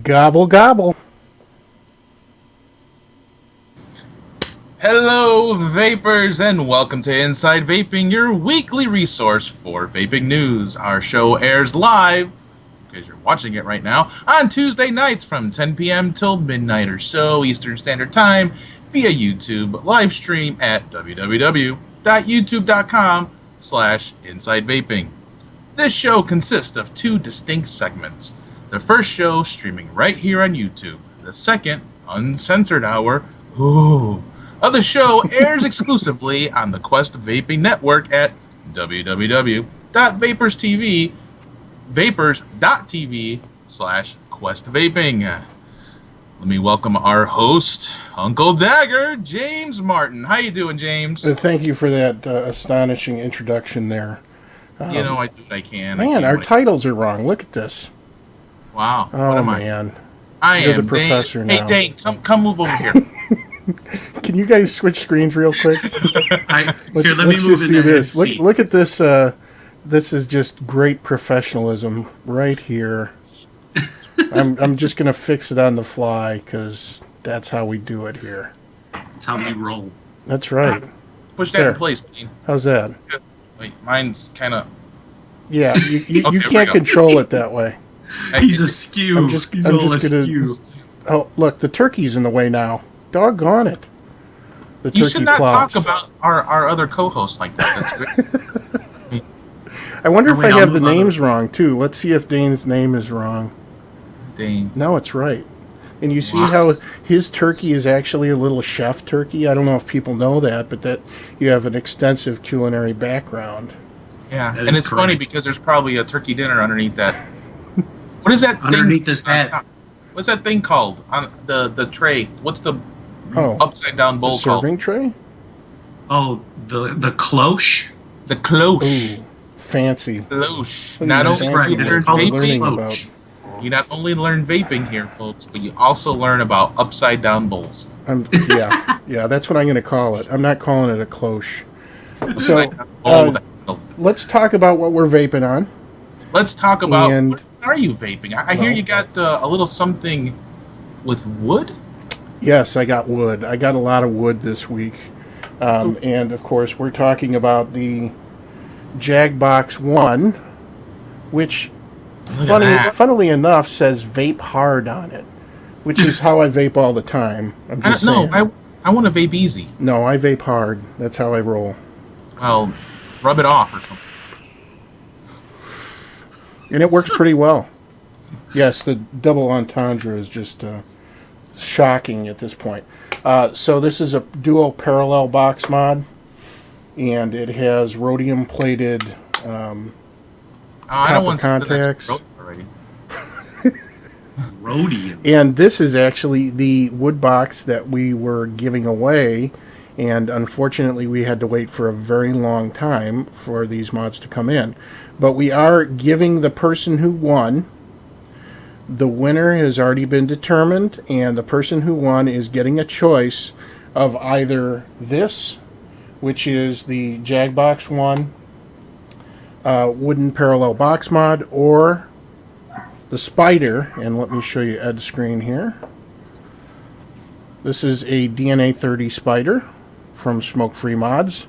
Gobble, gobble. Hello, vapors, and welcome to Inside Vaping, your weekly resource for vaping news. Our show airs live, because you're watching it right now, on Tuesday nights from 10 p.m. till midnight or so Eastern Standard Time via YouTube live stream at www.youtube.com/InsideVaping. This show consists of two distinct segments. The first show streaming right here on YouTube. The second, uncensored hour, of the show airs exclusively on the Quest Vaping Network at vapors.tv/questvaping. Let me welcome our host, Uncle Dagger, James Martin. How you doing, James? Thank you for that astonishing introduction there. I do what I can. Man, our titles are wrong. Look at this. Wow. Oh, what am man. You're the professor Dane. now. Hey, Dane, come move over here. Can you guys switch screens real quick? Let's just do this. Look at this. This is just great professionalism right here. I'm just going to fix it on the fly because that's how we do it here. That's how we roll. That's right. Push that in place, Dane. How's that? Wait, mine's kind of... Yeah, you can't control it that way. He's askew. I'm just going to... Oh, look, the turkey's in the way now. Doggone it. The you should not plots. talk about our other co-hosts like that. That's great. I wonder if I have the names wrong, too. Let's see if Dane's name is wrong. Dane. No, it's right. And you see how his turkey is actually a little chef turkey? I don't know if people know that, but that you have an extensive culinary background. Yeah, and it's funny because there's probably a turkey dinner underneath that. What is that underneath thing? This hat. What's that thing called on the tray? What's the upside down bowl called? Serving tray? Oh, the cloche? The cloche. Ooh, fancy. Cloche. Not only you not only learn vaping here, folks, but you also learn about upside down bowls. Yeah, that's what I'm going to call it. I'm not calling it a cloche. So, let's talk about what we're vaping on. Let's talk about what are you vaping? I hear you got a little something with wood? Yes, I got wood. I got a lot of wood this week. And, of course, we're talking about the Jagbox 1, which, funnily enough, says vape hard on it, which is how I vape all the time. I'm just saying. No, I want to vape easy. No, I vape hard. That's how I roll. Well, rub it off or something. And it works pretty well. Yes, the double entendre is just shocking at this point. So this is a dual parallel box mod, and it has rhodium-plated copper contacts. Rhodium. And this is actually the wood box that we were giving away, and unfortunately we had to wait for a very long time for these mods to come in. But we are giving the person who won. The winner has already been determined, and the person who won is getting a choice of either this, which is the Jagbox 1 wooden parallel box mod, or the Spider. And let me show you Ed's screen here. This is a DNA 30 Spider from Smoke Free Mods,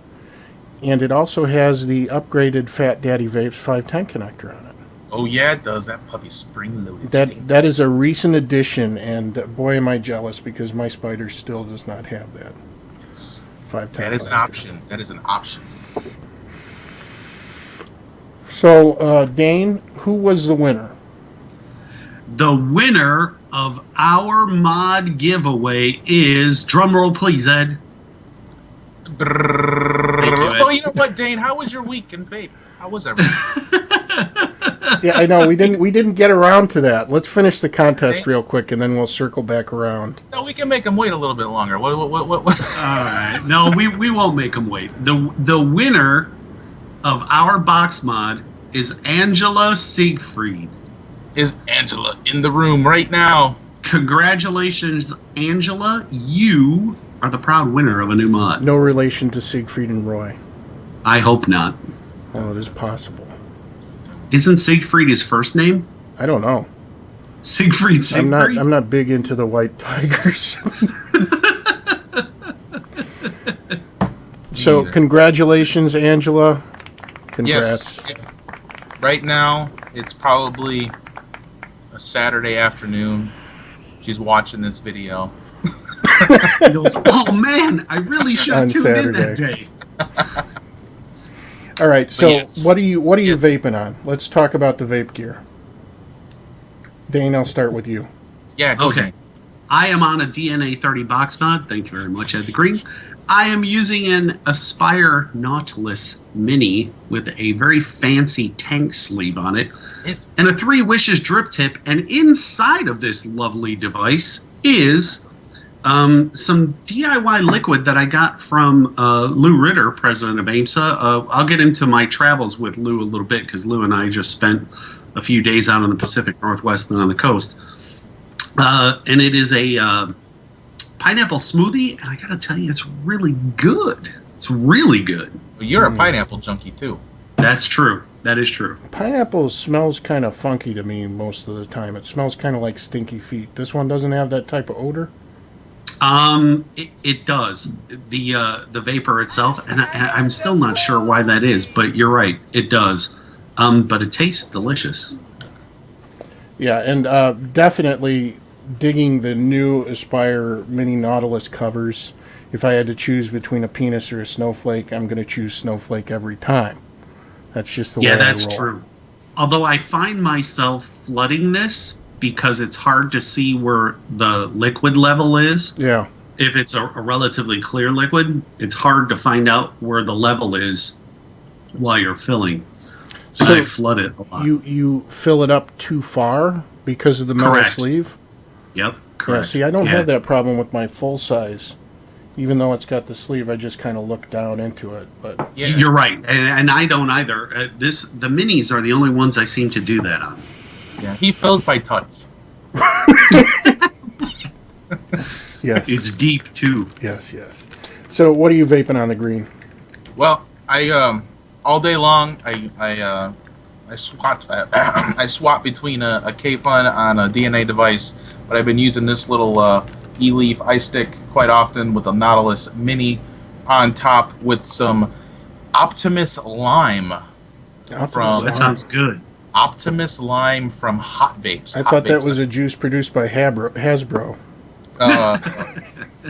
and it also has the upgraded Fat Daddy Vapes 510 connector on it. Oh yeah, it does. That puppy's spring-loaded. That is a recent addition, and boy am I jealous because my Spider still does not have that. 510. That is an option. That is an option. So, Dane, who was the winner? The winner of our mod giveaway is, drumroll please, Ed. Oh, you know what, Dane? How was your week in vape? How was everything? Yeah, I know we didn't get around to that. Let's finish the contest real quick, and then we'll circle back around. No, we can make them wait a little bit longer. What? All right, no, we won't make them wait. The winner of our box mod is Angela Siegfried. Is Angela in the room right now? Congratulations, Angela. You are the proud winner of a new mod. No relation to Siegfried and Roy. I hope not. Oh, it is possible. Isn't Siegfried his first name? I don't know. Siegfried, Siegfried. I'm not big into the white tigers. So Neither. congratulations, Angela. Congrats. Yes. Right now, it's probably a Saturday afternoon. She's watching this video. He goes, oh man, I really should have On tuned in that Saturday. day. All right. So yes. what are you Yes. vaping on? Let's talk about the vape gear. Dane, I'll start with you. Yeah, go Okay. ahead. I am on a DNA 30 box mod. Thank you very much, Ed the Green. I am using an Aspire Nautilus Mini with a very fancy tank sleeve on it It's and a 3 Wishes drip tip. And inside of this lovely device is some DIY liquid that I got from Lou Ritter, president of AIMSA. I'll get into my travels with Lou a little bit because Lou and I just spent a few days out on the Pacific Northwest and on the coast. And it is a pineapple smoothie, and I gotta tell you, it's really good. It's really good. You're a pineapple junkie too. That's true. That is true. Pineapple smells kind of funky to me most of the time. It smells kind of like stinky feet. This one doesn't have that type of odor. It does. The vapor itself, and I'm still not sure why that is, but you're right. It does. But it tastes delicious. Yeah, and definitely digging the new Aspire Mini Nautilus covers. If I had to choose between a penis or a snowflake, I'm going to choose snowflake every time. That's just the way I roll. Yeah, that's true. Although I find myself flooding this because it's hard to see where the liquid level is. Yeah. If it's a relatively clear liquid, it's hard to find out where the level is while you're filling. And So I flood it a lot. you fill it up too far because of the metal Correct. sleeve? Yep, Yeah, correct. see, I don't Yeah. have that problem with my full size. Even though it's got the sleeve, I just kind of look down into it. But Yeah. You're right, and I don't either. The minis are the only ones I seem to do that on. Yeah. He fills by touch. yes, It's deep too. yes. So what are you vaping on the green? Well, I all day long I swap I swap between a Kayfun on a DNA device, but I've been using this little E-leaf iStick quite often with a Nautilus Mini on top with some Optimus Lime from That sounds good. Optimus Lime from Hot Vapes. I Hot thought that Vapes. was a juice produced by Hasbro.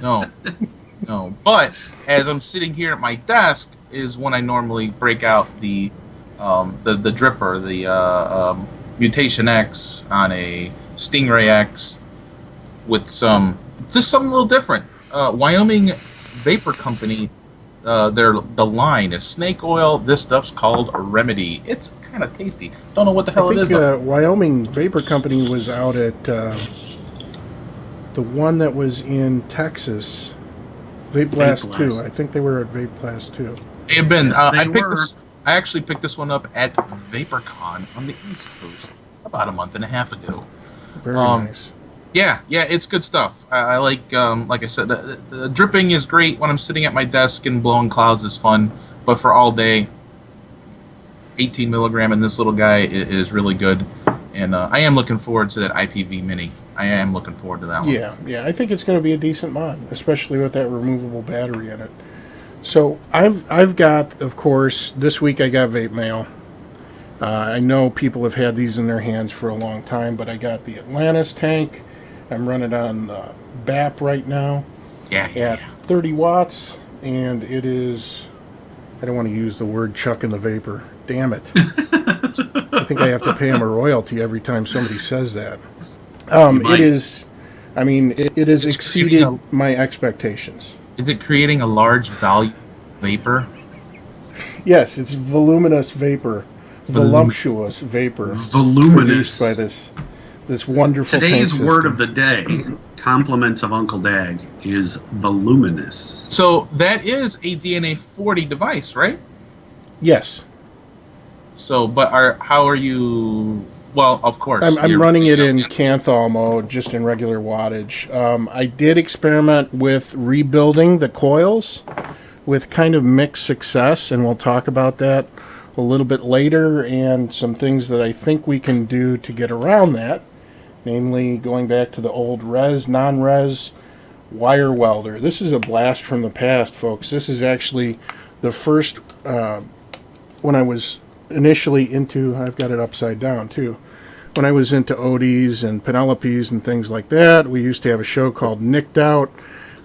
No. But as I'm sitting here at my desk is when I normally break out the dripper, the Mutation X on a Stingray X with something a little different. Wyoming Vapor Company, the line is snake oil. This stuff's called Remedy. It's kind of tasty. Don't know what the hell I it is. think though. Wyoming Vapor Company was out at the one that was in Texas, Vape Blast 2. Blast. I think they were at Vape Blast 2. It had been. Yes, I actually picked this one up at VaporCon on the East Coast about a month and a half ago. Very nice. Yeah, it's good stuff. I like I said, the dripping is great when I'm sitting at my desk and blowing clouds is fun. But for all day, 18 milligram in this little guy is really good. And I am looking forward to that IPV Mini. I am looking forward to that one. Yeah, I think it's going to be a decent mod, especially with that removable battery in it. So I've got, of course, this week I got Vape Mail. I know people have had these in their hands for a long time, but I got the Atlantis tank. I'm running on BAP right now at 30 watts, and it is, I don't want to use the word chuck in the vapor. Damn it. I think I have to pay him a royalty every time somebody says that. It is, it has exceeded my expectations. Is it creating a large value vapor? Yes, it's voluminous vapor. Voluptuous vapor. Voluminous. Produced by this wonderful Today's tank word system. of the day, compliments of Uncle Dag, is voluminous. So that is a DNA 40 device, right? Yes. So, but how are you? Well, of course. I'm running it in Canthal mode, just in regular wattage. I did experiment with rebuilding the coils with kind of mixed success, and we'll talk about that a little bit later, and some things that I think we can do to get around that. namely going back to the old res, non-res wire welder. This is a blast from the past, folks. This is actually the first, when I was initially into, I've got it upside down too. When I was into Odie's and Penelopes and things like that, we used to have a show called Nicked Out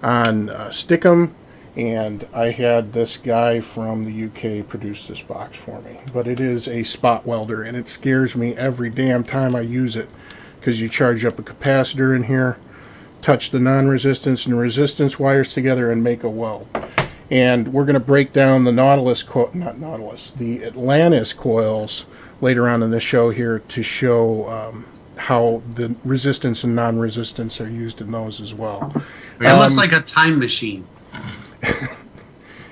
on Stickum, and I had this guy from the UK produce this box for me. But it is a spot welder, and it scares me every damn time I use it, because you charge up a capacitor in here, touch the non-resistance and resistance wires together, and make a weld. And we're going to break down the the Atlantis coils later on in the show here to show how the resistance and non-resistance are used in those as well. It looks like a time machine.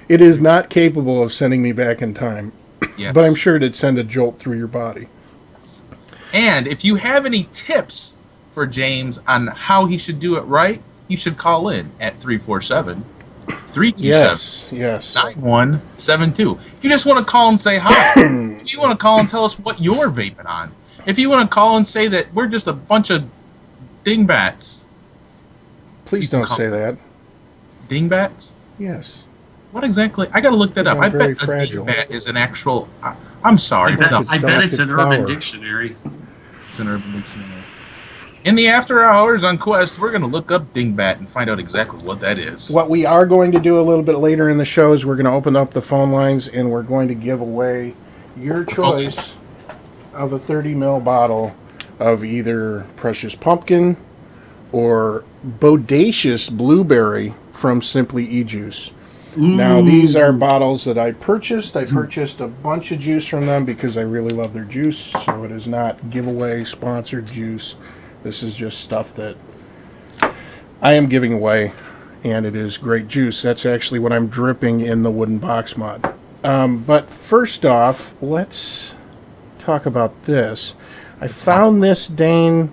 It is not capable of sending me back in time, Yes. but I'm sure it'd send a jolt through your body. And if you have any tips for James on how he should do it right, you should call in at 347-327-9172. Yes. If you just want to call and say hi, if you want to call and tell us what you're vaping on, if you want to call and say that we're just a bunch of dingbats. Please don't say that. Dingbats? Yes. What exactly? I got to look that up. I bet a fragile. dingbat is an actual... I'm sorry. I bet it's an flower. Urban Dictionary. It's an Urban Dictionary. In the after hours on Quest, we're going to look up dingbat and find out exactly what that is. What we are going to do a little bit later in the show is we're going to open up the phone lines, and we're going to give away your choice of a 30 ml bottle of either Precious Pumpkin or Bodacious Blueberry from Simply E-Juice. Now, these are bottles that I purchased. I purchased a bunch of juice from them because I really love their juice, so it is not giveaway sponsored juice. This is just stuff that I am giving away, and it is great juice. That's actually what I'm dripping in the wooden box mod. But first off, let's talk about this. I found this, Dane,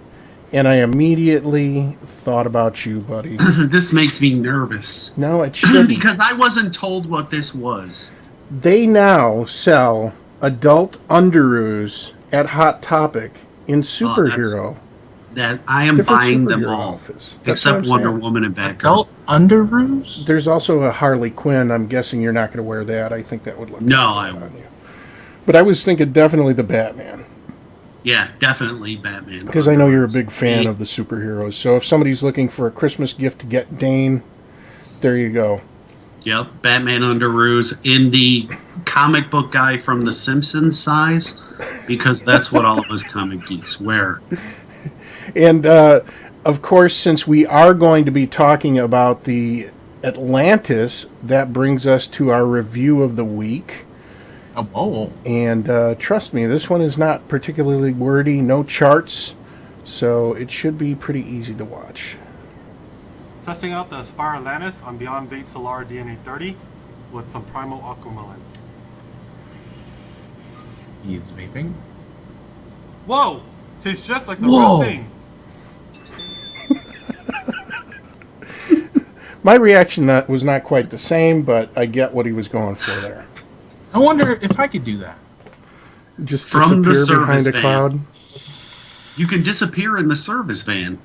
and I immediately thought about you, buddy. This makes me nervous. No, it shouldn't. Because I wasn't told what this was. They now sell adult underoos at Hot Topic in Superhero. That I am Different buying them superhero all. outfits. That's Except what I'm Wonder saying. Woman and Batgirl. Adult underoos? There's also a Harley Quinn. I'm guessing you're not going to wear that. I think that would look No, good I on won't. you. But I was thinking definitely the Batman, Yeah, definitely Batman. because I know you're a big fan of the superheroes. So if somebody's looking for a Christmas gift to get Dane, there you go. Yep, Batman underoos in the comic book guy from The Simpsons size, because that's what all of us comic geeks wear. And, of course, since we are going to be talking about the Atlantis, that brings us to our review of the week. Oh. And trust me, this one is not particularly wordy, no charts, so it should be pretty easy to watch. Testing out the Aspire Atlantis on Beyond Vape Solar DNA 30 with some Primal Aquamelon. He is vaping. Whoa! Tastes just like the Whoa. real thing. My reaction was not quite the same, but I get what he was going for there. I wonder if I could do that. Just From the disappear behind service a van. cloud. You can disappear in the service van.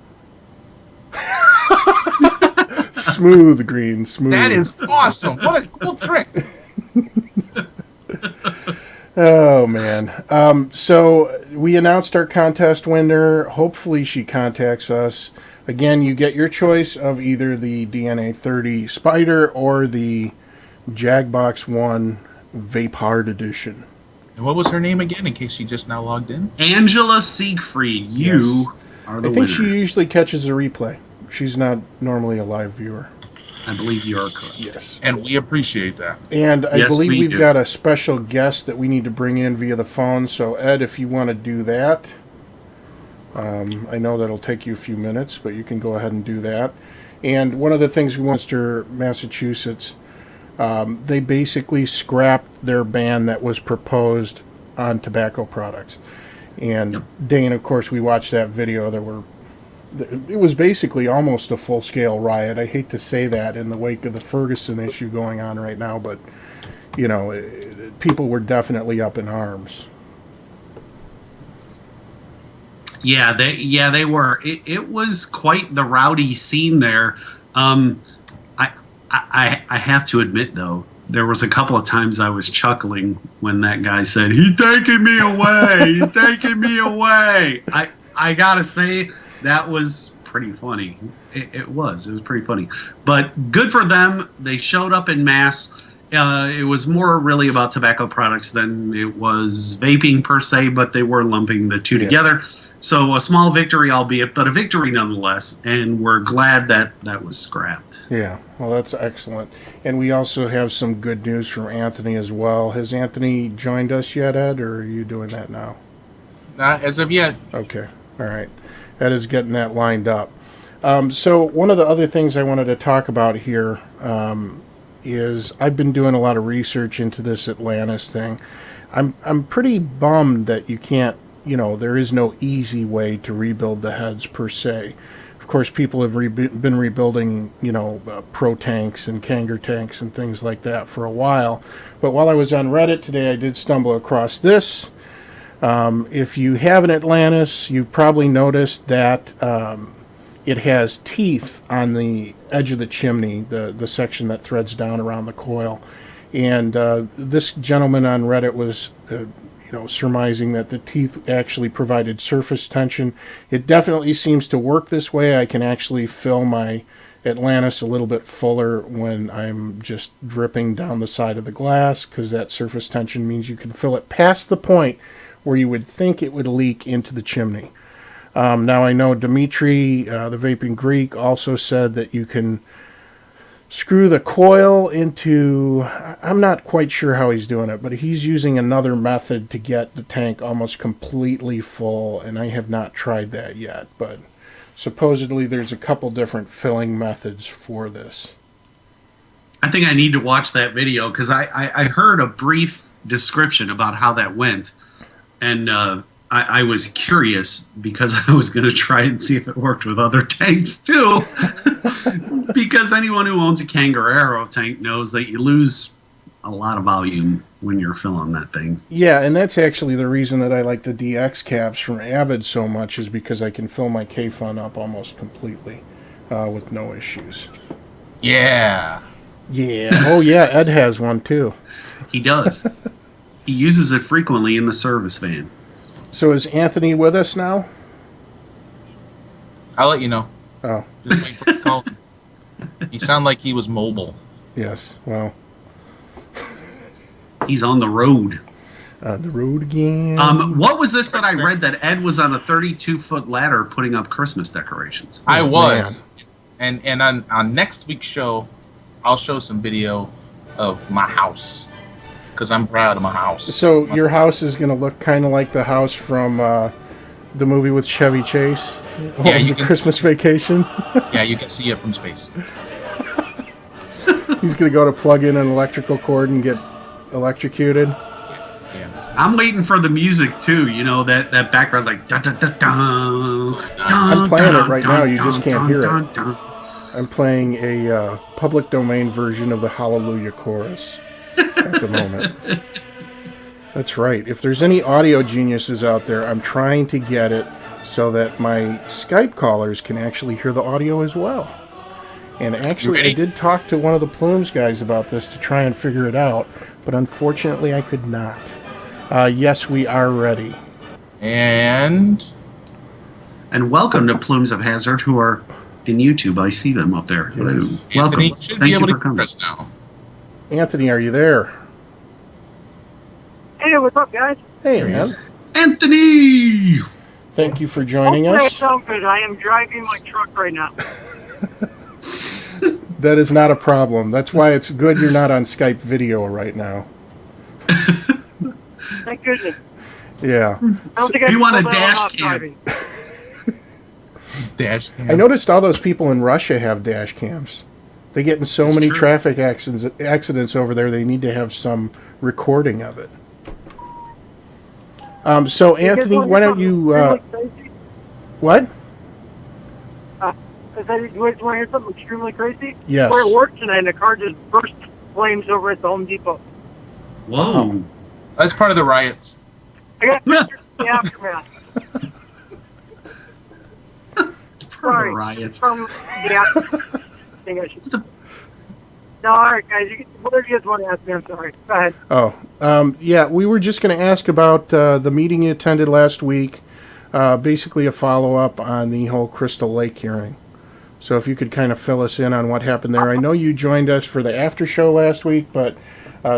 Smooth, Green, smooth. That is awesome. What a cool trick. Oh, man. So we announced our contest winner. Hopefully she contacts us. Again, you get your choice of either the DNA 30 Spider or the Jagbox 1 Vape Hard Edition. And what was her name again, in case she just now logged in? Angela Siegfried, you are the I think winner. she usually catches a replay. She's not normally a live viewer. I believe you are correct. Yes. And we appreciate that. And I Yes, believe we we've do. got a special guest that we need to bring in via the phone. So, Ed, if you want to do that, I know that'll take you a few minutes, but you can go ahead and do that. And one of the things we want to Massachusetts, they basically scrapped their ban that was proposed on tobacco products. And Yep. Dane, of course, we watched that video. It was basically almost a full-scale riot. I hate to say that in the wake of the Ferguson issue going on right now, but, you know, people were definitely up in arms. They were. It was quite the rowdy scene there. I have to admit though, there was a couple of times I was chuckling when that guy said, "He's taking me away. He's taking me away." I gotta say that was pretty funny. It was pretty funny. But good for them. They showed up in mass. It was more really about tobacco products than it was vaping per se, but they were lumping the two together. So a small victory, albeit, but a victory nonetheless. And we're glad that that was scrapped. Yeah, well, that's excellent. And we also have some good news from Anthony as well. Has Anthony joined us yet, Ed, or are you doing that now? Not as of yet. Okay, all right. Ed is getting that lined up. So one of the other things I wanted to talk about here is I've been doing a lot of research into this Atlantis thing. I'm pretty bummed that you can't, there is no easy way to rebuild the heads per se. Of course, people have been rebuilding, pro tanks and Kanger tanks and things like that for a while. But while I was on Reddit today, I did stumble across this. If you have an Atlantis, you've probably noticed that it has teeth on the edge of the chimney, the section that threads down around the coil. And this gentleman on Reddit was surmising that the teeth actually provided surface tension. It definitely seems to work this way. I can actually fill my Atlantis a little bit fuller when I'm just dripping down the side of the glass, because that surface tension means you can fill it past the point where you would think it would leak into the chimney. Now I know Dimitri, the Vaping Greek, also said that you can screw the coil into, I'm not quite sure how he's doing it, but he's using another method to get the tank almost completely full, and I have not tried that yet, but supposedly there's a couple different filling methods for this. I think I need to watch that video because I heard a brief description about how that went, and I was curious because I was going to try and see if it worked with other tanks too. Because anyone who owns a Kangaroo tank knows that you lose a lot of volume when you're filling that thing. Yeah, and that's actually the reason that I like the DX caps from Avid so much, is because I can fill my Kayfun up almost completely with no issues. Yeah. Yeah. Oh, yeah, Ed has one too. He does. He uses it frequently in the service van. So is Anthony with us now? I'll let you know. Oh. Just wait for the call. He sounded like he was mobile. Yes, well. He's on the road. On the road again. What was this that I read that Ed was on a 32-foot ladder putting up Christmas decorations? I was. Man. And on next week's show, I'll show some video of my house. Because I'm proud of my house. So your house is going to look kind of like the house from the movie with Chevy Chase? Yeah, was it Christmas Vacation? Yeah, you can see it from space. He's going to go to plug in an electrical cord and get electrocuted. Yeah. I'm waiting for the music too. That background's like dun, dun, dun, dun, I'm playing it right now. You just can't hear it. Dun. I'm playing a public domain version of the Hallelujah chorus at the moment. That's right. If there's any audio geniuses out there, I'm trying to get it so that my Skype callers can actually hear the audio as well. And actually, I did talk to one of the Plumes guys about this to try and figure it out, but unfortunately I could not. Yes, we are ready. And welcome to Plumes of Hazard, who are in YouTube. I see them up there. Hello. Yes. Welcome. Anthony should be able to hear us now. Anthony, are you there? Hey, what's up, guys? Hey, man. Anthony! Thank you for joining Hopefully I us. sound good. I am driving my truck right now. That is not a problem. That's why it's good you're not on Skype video right now. Thank goodness. Yeah. I don't think I We can want a pull that one dash off cam. driving. Dash cam. I noticed all those people in Russia have dash cams. They get in so That's many true. traffic accidents over there, they need to have some recording of it. So, Anthony, why don't you... what? You guys want to hear something extremely crazy? Yes. We're at work tonight and the car just burst flames over at the Home Depot. Whoa. That's part of the riots. I got pictures of the aftermath. diets. Yeah. I think I should. No, all right, guys. Whatever you guys want to ask me, I'm sorry. Go ahead. Yeah, we were just going to ask about the meeting you attended last week, basically a follow-up on the whole Crystal Lake hearing. So if you could kind of fill us in on what happened there. I know you joined us for the after show last week, but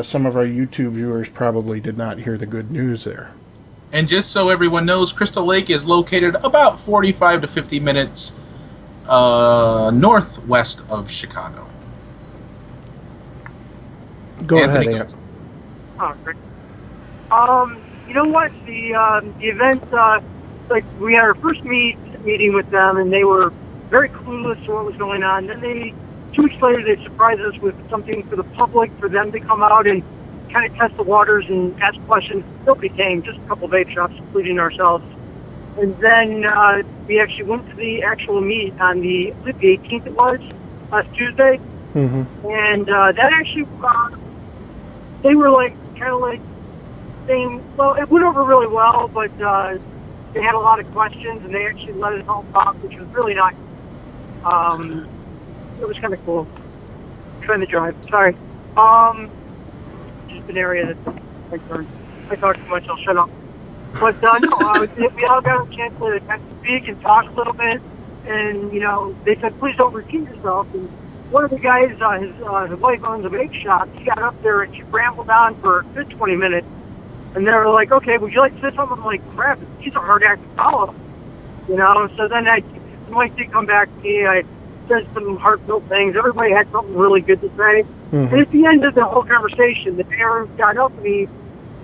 some of our YouTube viewers probably did not hear the good news there. And just so everyone knows, Crystal Lake is located about 45 to 50 minutes northwest of Chicago. Go Anthony, ahead, Ant. Oh, great. You know what? The event, like we had our first meeting with them, and they were very clueless to what was going on. Then 2 weeks later, they surprised us with something for the public, for them to come out and kind of test the waters and ask questions. Nobody came, just a couple of vape shops, including ourselves. And then we actually went to the actual meet on the 18th it was, last Tuesday. Mm-hmm. And that actually, they were like, kind of like saying, well, it went over really well, but they had a lot of questions, and they actually let us all talk, which was really nice. It was kind of cool. Trying to drive. Sorry. Just an area that's my turn. I talk too much, I'll shut up. But no, we all got a chance to kind of speak and talk a little bit, and you know, they said, please don't repeat yourself. And one of the guys, his wife owns a vape shop. He got up there and she rambled on for a good 20 minutes, and they were like, okay, would you like to say something? I'm like, crap, he's a hard act to follow, you know. So then when he did come back to me, I said some heartfelt things. Everybody had something really good to say. Mm-hmm. And at the end of the whole conversation, the parents got up to me.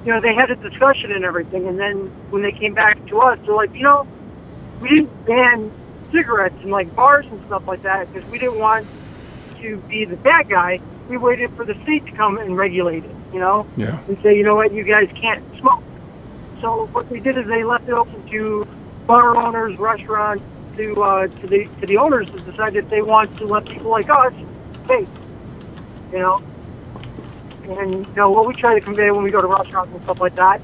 You know, they had a discussion and everything, and then when they came back to us, they're like, you know, we didn't ban cigarettes in like bars and stuff like that because we didn't want to be the bad guy. We waited for the state to come and regulate it, you know, and say, you know what, you guys can't smoke. So what they did is they left it open to bar owners, restaurants, to the owners to decide if they want to let people like us vape, you know. And, you know, what we try to convey when we go to restaurants and stuff like that,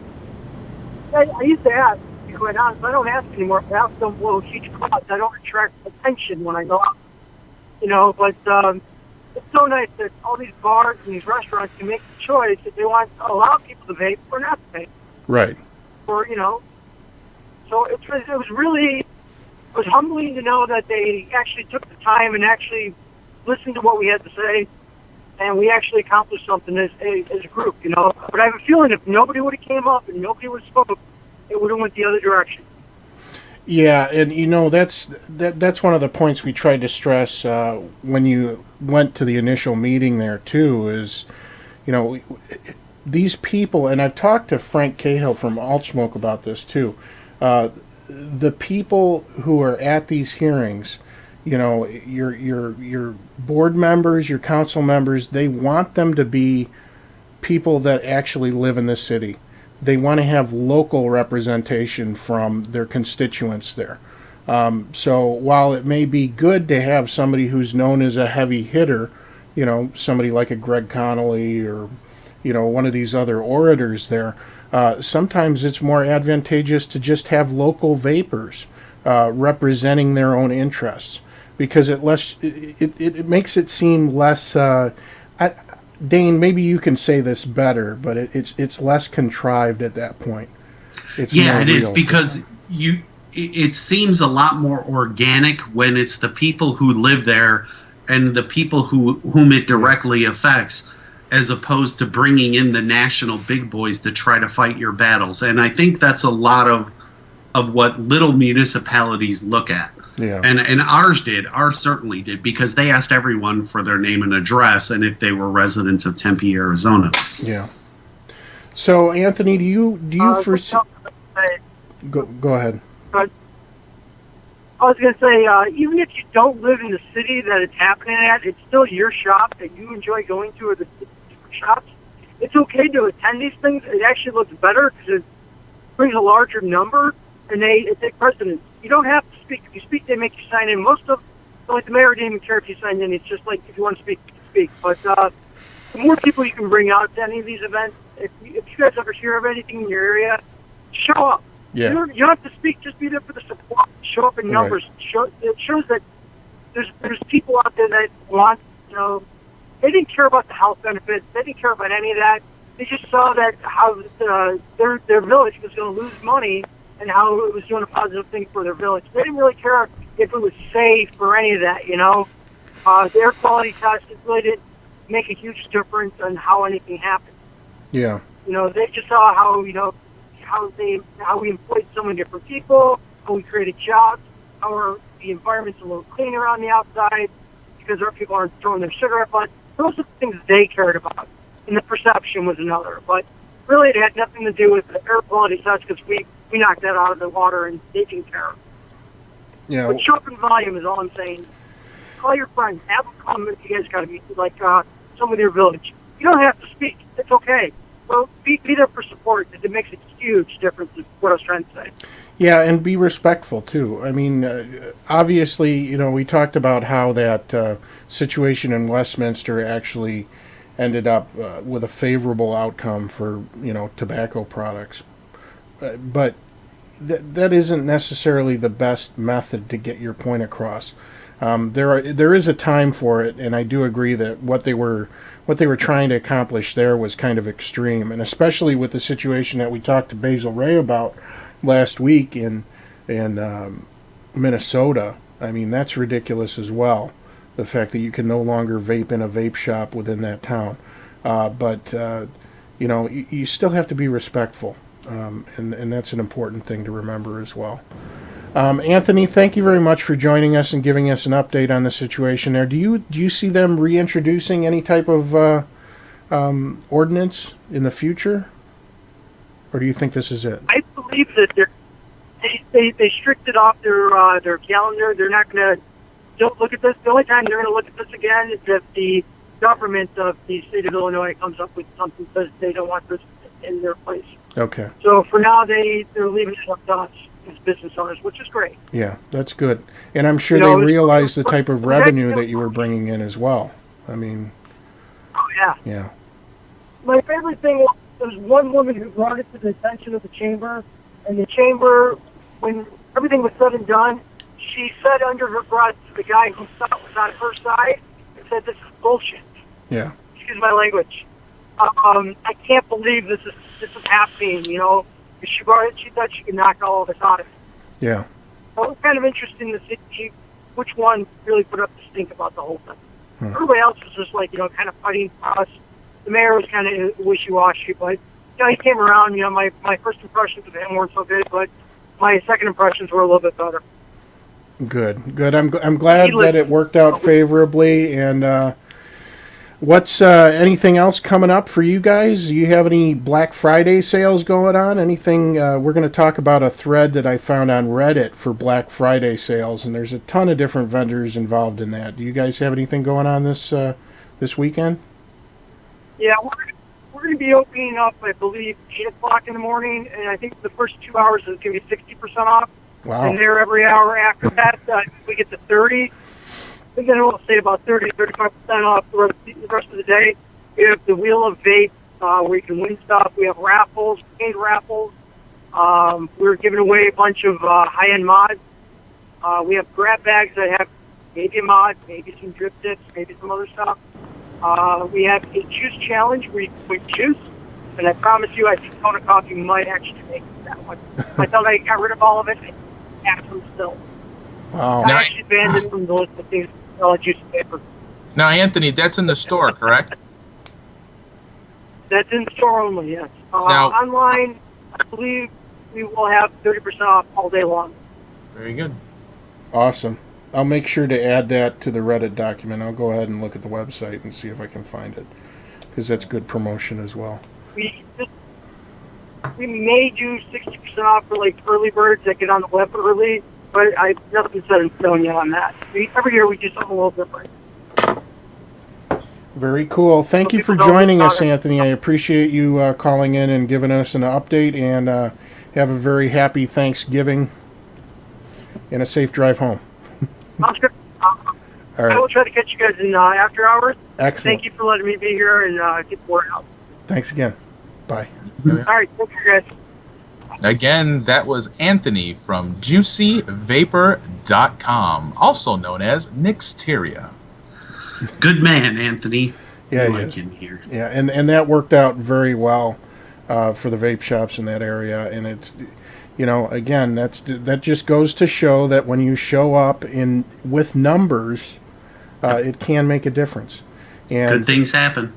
I used to ask, to be quite honest, I don't ask anymore. I ask them little huge crowds. I don't attract attention when I go out, you know, but it's so nice that all these bars and these restaurants can make the choice if they want to allow people to vape or not to vape. Right. Or, you know, so it was humbling to know that they actually took the time and actually listened to what we had to say. And we actually accomplished something as a group, you know. But I have a feeling if nobody would have came up and nobody would have spoke, it would have went the other direction. Yeah, and you know that's one of the points we tried to stress when you went to the initial meeting there too. Is, you know, these people, and I've talked to Frank Cahill from Alt Smoke about this too. The people who are at these hearings, you know, your board members, your council members, they want them to be people that actually live in the city. They want to have local representation from their constituents there. So while it may be good to have somebody who's known as a heavy hitter, you know, somebody like a Greg Connolly or, you know, one of these other orators there, sometimes it's more advantageous to just have local vapors representing their own interests. Because it makes it seem less. Dane, maybe you can say this better, but it's less contrived at that point. It is because it seems a lot more organic when it's the people who live there and the people whom it directly affects, as opposed to bringing in the national big boys to try to fight your battles. And I think that's a lot of what little municipalities look at. Yeah. And ours certainly did, because they asked everyone for their name and address and if they were residents of Tempe, Arizona. Yeah. So, Anthony, do you first go ahead. I was going to say, even if you don't live in the city that it's happening at, it's still your shop that you enjoy going to, or the different shops. It's okay to attend these things. It actually looks better because it brings a larger number, and it takes precedence. You don't have to speak. If you speak, they make you sign in. Most of, like the mayor didn't even care if you signed in. It's just like if you want to speak, you can speak. But the more people you can bring out to any of these events, if you guys ever hear of anything in your area, show up. Yeah. You don't have to speak. Just be there for the support. Show up in numbers. Right. It shows that there's people out there that want, they didn't care about the health benefits. They didn't care about any of that. They just saw that how their village was going to lose money and how it was doing a positive thing for their village. They didn't really care if it was safe or any of that, The air quality test, it really didn't make a huge difference on how anything happened. Yeah. They just saw how, how we employed so many different people, how we created jobs, how the environment's a little cleaner on the outside because our people aren't throwing their cigarette butts. Those are the things they cared about. And the perception was another. But really, it had nothing to do with the air quality test because we knocked that out of the water and they didn't care. Yeah. But show up in volume is all I'm saying. Call your friends. Have them come if you guys got to meet, like some of your village. You don't have to speak. It's okay. Well, be there for support. It makes a huge difference is what I was trying to say. Yeah, and be respectful, too. I mean, obviously, we talked about how that situation in Westminster actually ended up with a favorable outcome for, tobacco products. But that isn't necessarily the best method to get your point across. There is a time for it, and I do agree that what they were trying to accomplish there was kind of extreme, and especially with the situation that we talked to Basil Ray about last week in Minnesota. I mean, that's ridiculous as well. The fact that you can no longer vape in a vape shop within that town, but you still have to be respectful, and that's an important thing to remember as well. Anthony, thank you very much for joining us and giving us an update on the situation there. Do you see them reintroducing any type of ordinance in the future, or do you think this is it? I believe that they stricted off their calendar. They're not going to. Don't look at this. The only time they're going to look at this again is if the government of the state of Illinois comes up with something that says they don't want this in their place. Okay. So for now, they're leaving it up to us as business owners, which is great. Yeah, that's good. And I'm sure they realize the type of revenue that you were bringing in as well. I mean. Oh, yeah. Yeah. My favorite thing was there was one woman who brought it to the attention of the chamber, and the chamber, when everything was said and done, she said under her breath to the guy who thought was on her side and said, "This is bullshit." Yeah. Excuse my language. I can't believe this is happening. She brought it. She thought she could knock all of us out of it. Yeah. So it was kind of interesting to see which one really put up the stink about the whole thing. Everybody else was just like kind of fighting for us. The mayor was kind of wishy-washy, but he came around. My first impressions of him weren't so good, but my second impressions were a little bit better. Good. I'm glad that it worked out favorably. And what's anything else coming up for you guys? Do you have any Black Friday sales going on? Anything? We're going to talk about a thread that I found on Reddit for Black Friday sales, and there's a ton of different vendors involved in that. Do you guys have anything going on this weekend? Yeah, we're going to be opening up, I believe, 8 o'clock in the morning, and I think the first 2 hours is going to be 60% off. Wow. And there every hour after that, we get to 30. And then we'll say about 35% off the rest of the day. We have the Wheel of Vape, where you can win stuff. We have raffles, paid raffles. We're giving away a bunch of high-end mods. We have grab bags that have maybe a mod, maybe some drip tips, maybe some other stuff. We have a juice challenge where you can win juice. And I promise you, I think Kona Coffee might actually make that one. I thought I got rid of all of it. I have some still. Wow. I actually banned it from the list of things to sell juice and paper. Now, Anthony, that's in the store, correct? That's in store only, yes. Now- Online, I believe we will have 30% off all day long. Very good. Awesome. I'll make sure to add that to the Reddit document. I'll go ahead and look at the website and see if I can find it, because that's good promotion as well. We may do 60% off for like early birds that get on the web early, but nothing set in stone yet on that. Every year we do something a little different. Very cool. Thank you for joining us, Anthony. I appreciate you calling in and giving us an update, and have a very happy Thanksgiving and a safe drive home. Sounds good. All right. I will try to catch you guys in after hours. Excellent. Thank you for letting me be here and get the word out. Thanks again. Bye. All right, thank you guys. Again, that was Anthony from juicyvapor.com, also known as Nixteria. Good man, Anthony. Yeah, I he like is. him here. Yeah, and that worked out very well for the vape shops in that area. And it's, again, that just goes to show that when you show up with numbers, it can make a difference. And Good things happen.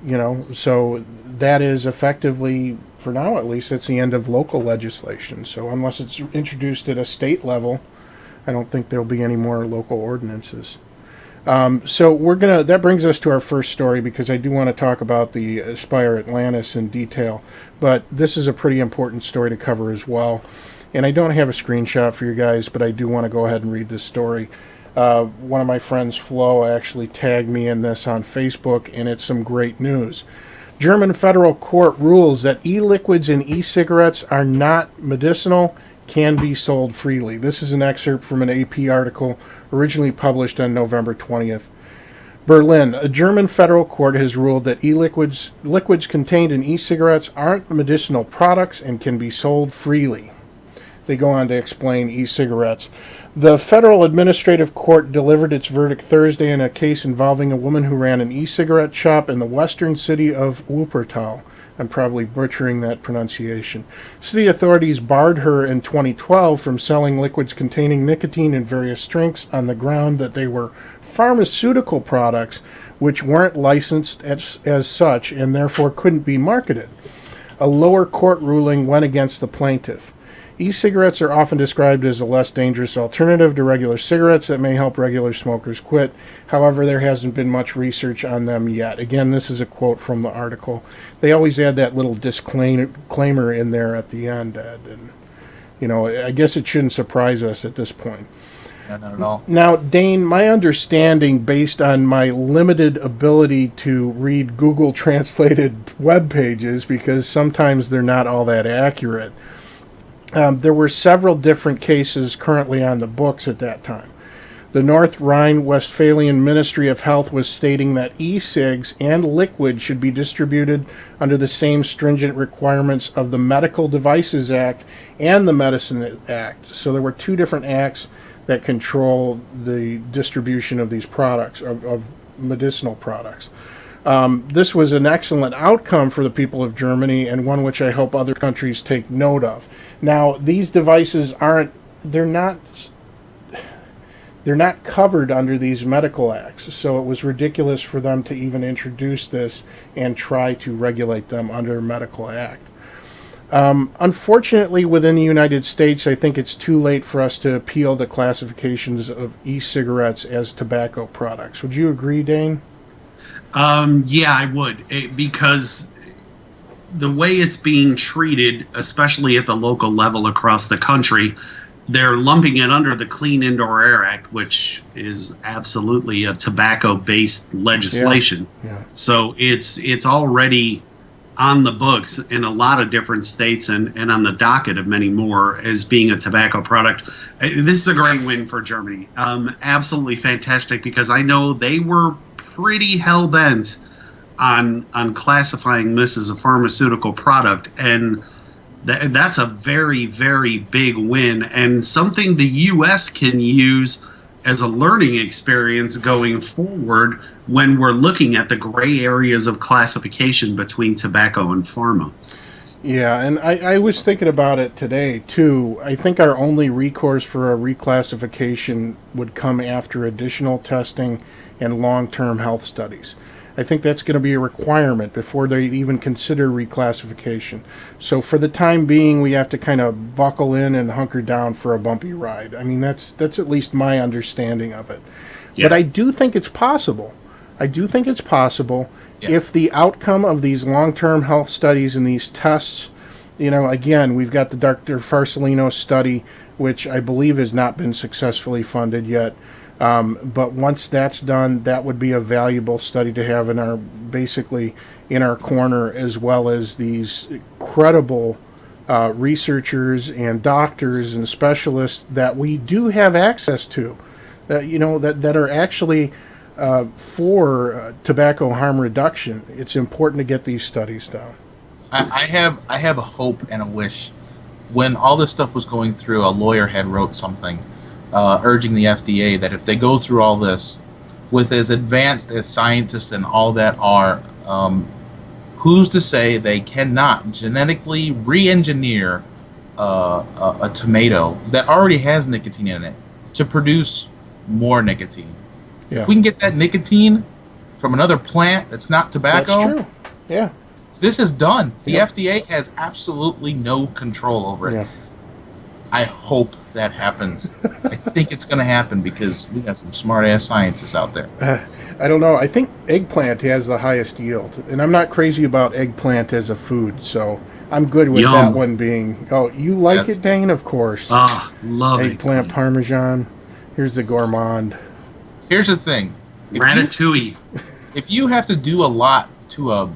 So that is effectively, for now at least, it's the end of local legislation. So unless it's introduced at a state level, I don't think there'll be any more local ordinances. So that brings us to our first story, because I do want to talk about the Aspire Atlantis in detail, but this is a pretty important story to cover as well. And I don't have a screenshot for you guys, but I do want to go ahead and read this story. One of my friends, Flo, actually tagged me in this on Facebook, and it's some great news. German federal court rules that e-liquids and e-cigarettes are not medicinal, can be sold freely. This is an excerpt from an AP article originally published on November 20th. Berlin, a German federal court has ruled that liquids contained in e-cigarettes aren't medicinal products and can be sold freely. They go on to explain e-cigarettes. The Federal Administrative Court delivered its verdict Thursday in a case involving a woman who ran an e-cigarette shop in the western city of Wuppertal. I'm probably butchering that pronunciation. City authorities barred her in 2012 from selling liquids containing nicotine in various strengths on the ground that they were pharmaceutical products which weren't licensed as such and therefore couldn't be marketed. A lower court ruling went against the plaintiff. E-cigarettes are often described as a less dangerous alternative to regular cigarettes that may help regular smokers quit. However, there hasn't been much research on them yet. Again, this is a quote from the article. They always add that little disclaimer in there at the end, Ed. And, I guess it shouldn't surprise us at this point. Yeah, not at all. Now, Dane, my understanding, based on my limited ability to read Google translated web pages, because sometimes they're not all that accurate, there were several different cases currently on the books at that time. The North Rhine-Westphalian Ministry of Health was stating that e-cigs and liquid should be distributed under the same stringent requirements of the Medical Devices Act and the Medicine Act. So there were two different acts that control the distribution of these products, of medicinal products. This was an excellent outcome for the people of Germany, and one which I hope other countries take note of. Now, these devices they're not covered under these medical acts, so it was ridiculous for them to even introduce this and try to regulate them under a medical act. Unfortunately, within the United States, I think it's too late for us to appeal the classifications of e-cigarettes as tobacco products. Would you agree, Dane? Yeah, I would, because the way it's being treated, especially at the local level across the country, they're lumping it under the Clean Indoor Air Act, which is absolutely a tobacco-based legislation. Yeah. So it's already on the books in a lot of different states and on the docket of many more as being a tobacco product. This is a great win for Germany. Absolutely fantastic, because I know they were pretty hell-bent on classifying this as a pharmaceutical product, and that's a very, very big win, and something the U.S. can use as a learning experience going forward when we're looking at the gray areas of classification between tobacco and pharma. Yeah, and I was thinking about it today, too. I think our only recourse for a reclassification would come after additional testing and long-term health studies. I think that's going to be a requirement before they even consider reclassification. So for the time being, we have to kind of buckle in and hunker down for a bumpy ride. I mean, that's at least my understanding of it. Yeah. But I do think it's possible. If the outcome of these long-term health studies and these tests, again, we've got the Dr. Farsellino study, which I believe has not been successfully funded yet. But once that's done, that would be a valuable study to have in our corner, as well as these credible researchers and doctors and specialists that we do have access to, that are actually for tobacco harm reduction. It's important to get these studies done. I have a hope and a wish when all this stuff was going through, a lawyer had wrote something urging the FDA that if they go through all this, with as advanced as scientists and all that are, who's to say they cannot genetically re-engineer a tomato that already has nicotine in it to produce more nicotine? Yeah. If we can get that nicotine from another plant that's not tobacco, That's true. Yeah. this is done. The Yeah. FDA has absolutely no control over it. Yeah. I hope that happens. I think it's going to happen because we got some smart-ass scientists out there. I don't know. I think eggplant has the highest yield, and I'm not crazy about eggplant as a food, so I'm good with Yum. that one being. Oh, you like Yeah. it, Dane? Of course. Ah, love Eggplant it. parmesan. Here's the gourmand. Here's the thing. Ratatouille. If you have to do a lot to a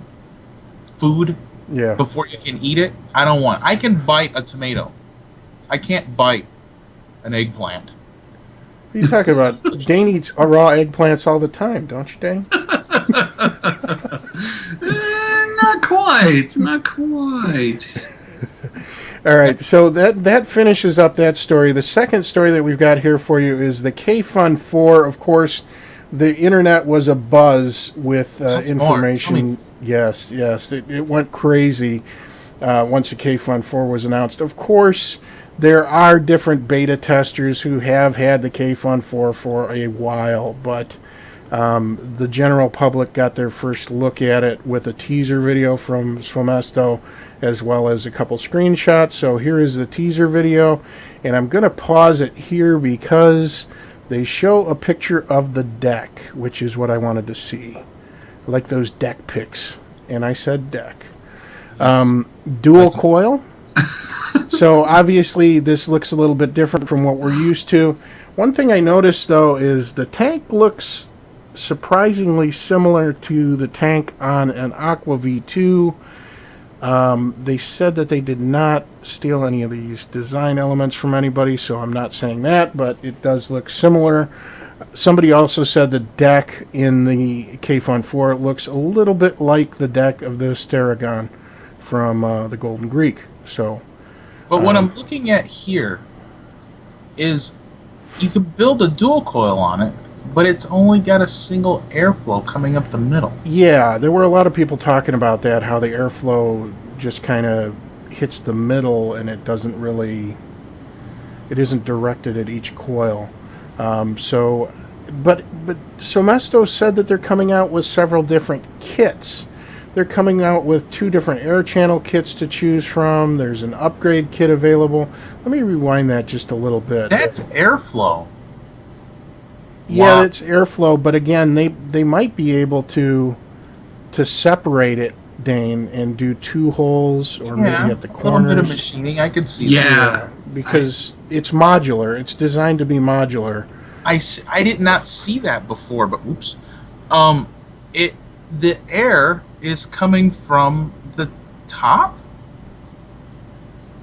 food Yeah. before you can eat it, I don't want. I can bite a tomato. I can't bite an eggplant. What are you talking about? Dane eats raw eggplants all the time, don't you, Dane? Not quite. Not quite. All right, so that finishes up that story. The second story that we've got here for you is the Kayfun V4. Of course, the internet was abuzz with Tell me more. information. Tell me. Yes, it went crazy once the Kayfun V4 was announced. Of course, there are different beta testers who have had the Kayfun V4 for a while, but the general public got their first look at it with a teaser video from Swamesto, as well as a couple screenshots. So here is the teaser video, and I'm going to pause it here because they show a picture of the deck, which is what I wanted to see. I like those deck pics, and I said deck. Dual coil. So obviously this looks a little bit different from what we're used to. One thing I noticed, though, is the tank looks surprisingly similar to the tank on an Aqua V2. They said that they did not steal any of these design elements from anybody, so I'm not saying that, but it does look similar. Somebody also said the deck in the Kayfun V4 looks a little bit like the deck of the Steragon from the Golden Greek. So, But what I'm looking at here is you can build a dual coil on it, but it's only got a single airflow coming up the middle. yeah, there were a lot of people talking about that, how the airflow just kind of hits the middle and it doesn't really, it isn't directed at each coil. But Swamesto said that they're coming out with several different kits. They're coming out with 2 different air channel kits to choose from. There's an upgrade kit available. Let me rewind that just a little bit. That's airflow. Yeah, Wow. it's airflow, but again, they might be able to separate it, Dane, and do 2 holes or maybe at the a little bit of corners. machining. I could see Yeah. that. Because it's modular. It's designed to be modular. I did not see that before, but oops. The air is coming from the top.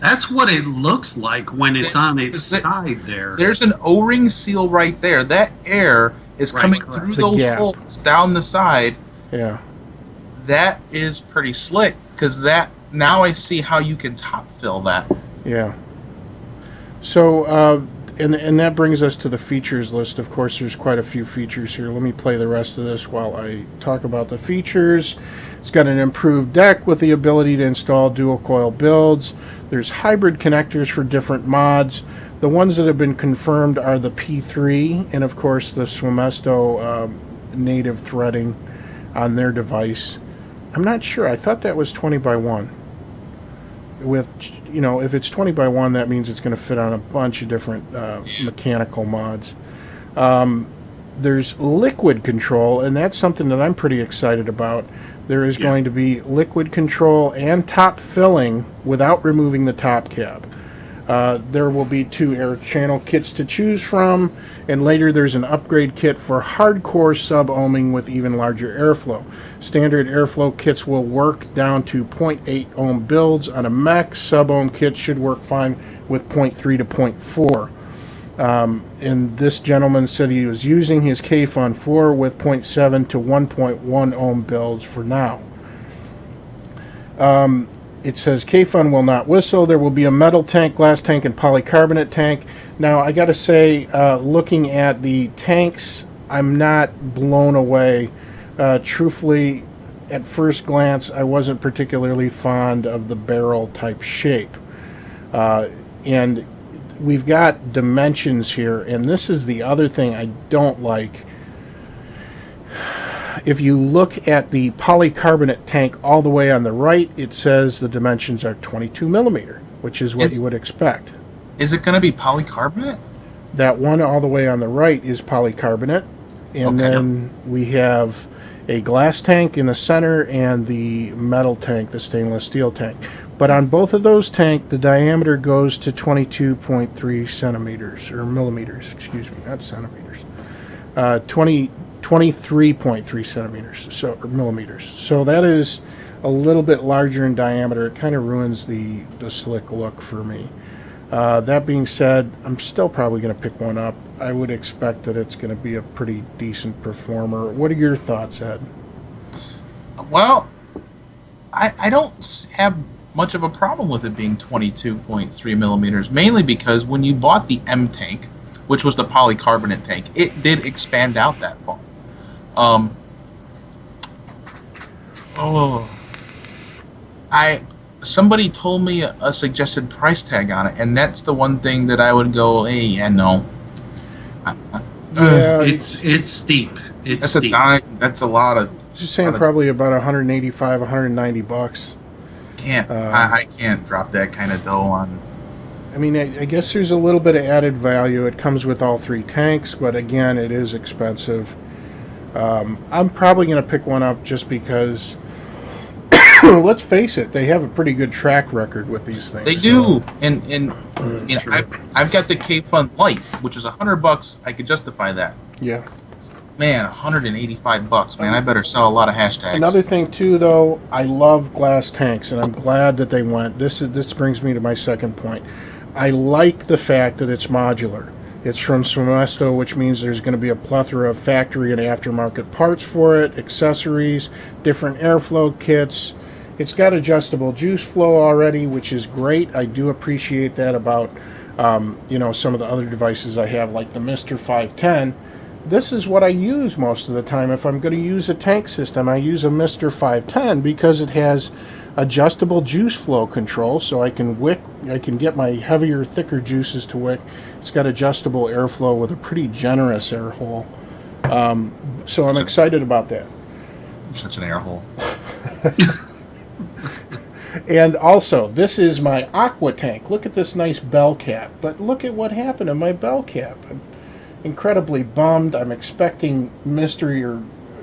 That's what it looks like when it's on its Is that- side there. There's an O-ring seal right there. That air is Right, coming correct. through The those gap. holes down the side. Yeah. That is pretty slick because that now I see how you can top fill that. Yeah. So, and that brings us to the features list. Of course, there's quite a few features here. Let me play the rest of this while I talk about the features. It's got an improved deck with the ability to install dual coil builds. There's hybrid connectors for different mods. The ones that have been confirmed are the P3 and, of course, the Swamesto native threading on their device. I'm not sure. I thought that was 20 by 1. With, you know, if it's 20 by 1, that means it's going to fit on a bunch of different mechanical mods. There's liquid control, and that's something that I'm pretty excited about. There is going to be liquid control and top filling without removing the top cap. There will be 2 air channel kits to choose from, and later there's an upgrade kit for hardcore sub-ohming with even larger airflow. Standard airflow kits will work down to 0.8 ohm builds on a mech. Sub-ohm kits should work fine with 0.3 to 0.4. And this gentleman said he was using his Kayfun V4 with 0.7 to 1.1 ohm builds for now. it says Kayfun will not whistle. There will be a metal tank, glass tank, and polycarbonate tank. Now, I got to say, looking at the tanks, I'm not blown away. Truthfully, at first glance, I wasn't particularly fond of the barrel type shape. And we've got dimensions here, and this is the other thing I don't like. If you look at the polycarbonate tank all the way on the right, it says the dimensions are 22 millimeter, which is what you would expect. Is it going to be polycarbonate? That one all the way on the right is polycarbonate, and Okay. then we have a glass tank in the center and the metal tank, the stainless steel tank. But on both of those tanks, the diameter goes to 22.3 centimeters, or millimeters, excuse me, not centimeters. 23.3 centimeters, so, or millimeters. So that is a little bit larger in diameter. It kind of ruins the slick look for me. That being said, I'm still probably going to pick one up. I would expect that it's going to be a pretty decent performer. What are your thoughts, Ed? Well, I don't have much of a problem with it being 22.3 millimeters, mainly because when you bought the M tank, which was the polycarbonate tank, it did expand out that far. Somebody told me a suggested price tag on it, and that's the one thing that I would go, hey, yeah, no. Yeah, It's steep. It's That's steep. a dime. That's a lot of. just saying probably about 185, 190 bucks. I can't drop that kind of dough on. I mean, I guess there's a little bit of added value. It comes with all three tanks, but again, it is expensive. I'm probably going to pick one up just because, let's face it, they have a pretty good track record with these things. They do, and you know, I've got the Kayfun Light, which is $100. I could justify that. Yeah. Man, $185, man. I better sell a lot of hashtags. Another thing too, though, I love glass tanks, and I'm glad that they went. This brings me to my second point. I like the fact that it's modular. It's from Somesto, which means there's going to be a plethora of factory and aftermarket parts for it, accessories, different airflow kits. It's got adjustable juice flow already, which is great. I do appreciate that about some of the other devices I have, like the Mr. 510. This is what I use most of the time. If I'm going to use a tank system, I use a Mr. 510 because it has adjustable juice flow control, so I can get my heavier, thicker juices to wick. It's got adjustable airflow with a pretty generous air hole. So I'm excited about that. Such an air hole. And also, this is my aqua tank. Look at this nice bell cap, but look at what happened to my bell cap. I'm incredibly bummed. I'm expecting mystery or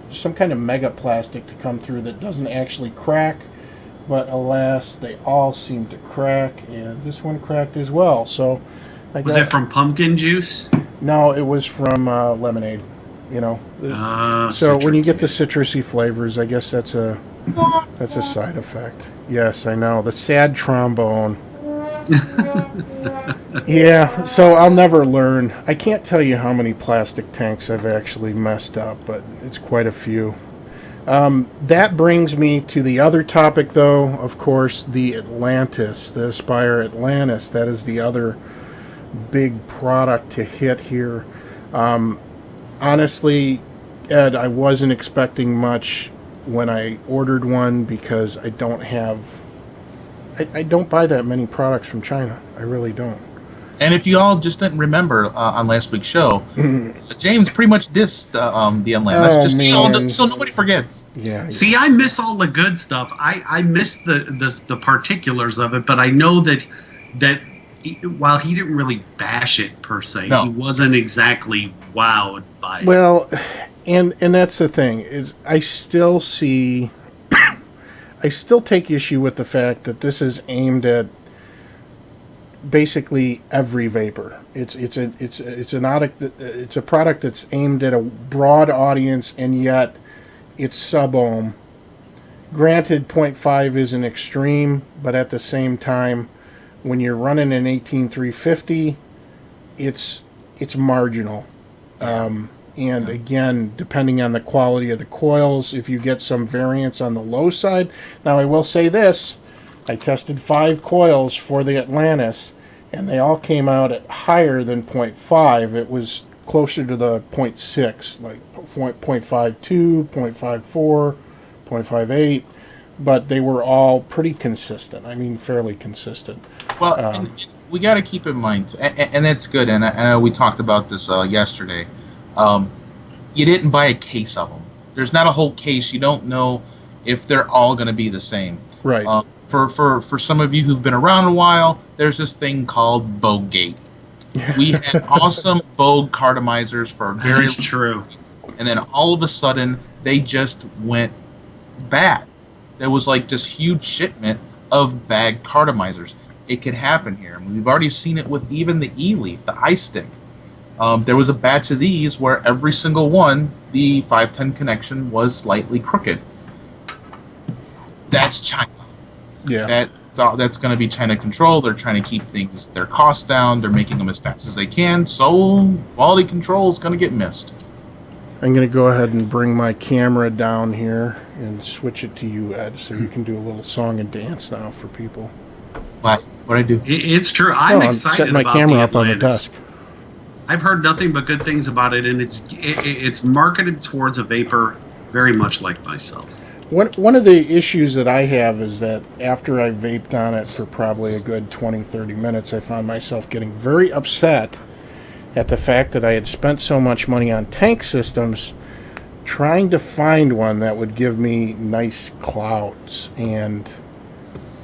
some kind of mega plastic to come through that doesn't actually crack, but alas, they all seem to crack, and this one cracked as well. So, Was it from pumpkin juice? No, it was from lemonade. So when you get the citrusy flavors, I guess that's a side effect. Yes, I know. The sad trombone. Yeah, so I'll never learn. I can't tell you how many plastic tanks I've actually messed up, but it's quite a few. That brings me to the other topic, though, of course, the Atlantis, the Aspire Atlantis. That is the other big product to hit here. Honestly, Ed, I wasn't expecting much when I ordered one because I don't buy that many products from China. I really don't. And if you all just didn't remember on last week's show, James pretty much dissed the Atlantis, so nobody forgets. Yeah. See, I miss all the good stuff. I miss the particulars of it, but I know that while he didn't really bash it per se, No. he wasn't exactly wowed by it. Well, and that's the thing is I still take issue with the fact that this is aimed at basically every vapor. It's a product that's aimed at a broad audience, and yet it's sub-ohm. Granted, 0.5 is an extreme, but at the same time, when you're running an 18350, it's marginal. And again, depending on the quality of the coils, if you get some variance on the low side. Now, I will say this, I tested 5 coils for the Atlantis, and they all came out at higher than 0.5. It was closer to the 0.6, like 0.52, 0.54, 0.58, but they were all pretty consistent. I mean, fairly consistent. Well, and we got to keep in mind, and that's good, and I know we talked about this yesterday. You didn't buy a case of them. There's not a whole case. You don't know if they're all going to be the same. Right. For some of you who've been around a while, there's this thing called Bogate. We had awesome Bogue cartomizers for a very That is true. and then all of a sudden they just went bad. There was like this huge shipment of bad cartomizers. It could happen here. I mean, we've already seen it with even the E-Leaf, the iStick. There was a batch of these where every single one, the 510 connection was slightly crooked. That's China. Yeah. That's going to be China control. They're trying to keep their costs down. They're making them as fast as they can. So quality control is going to get missed. I'm going to go ahead and bring my camera down here and switch it to you, Ed, so you can do a little song and dance now for people. What I do? It's true. I'm excited setting my about camera the up on the Atlantis. desk. I've heard nothing but good things about it, and it's marketed towards a vapor very much like myself. One of the issues that I have is that after I vaped on it for probably a good 20-30 minutes, I found myself getting very upset at the fact that I had spent so much money on tank systems trying to find one that would give me nice clouds, and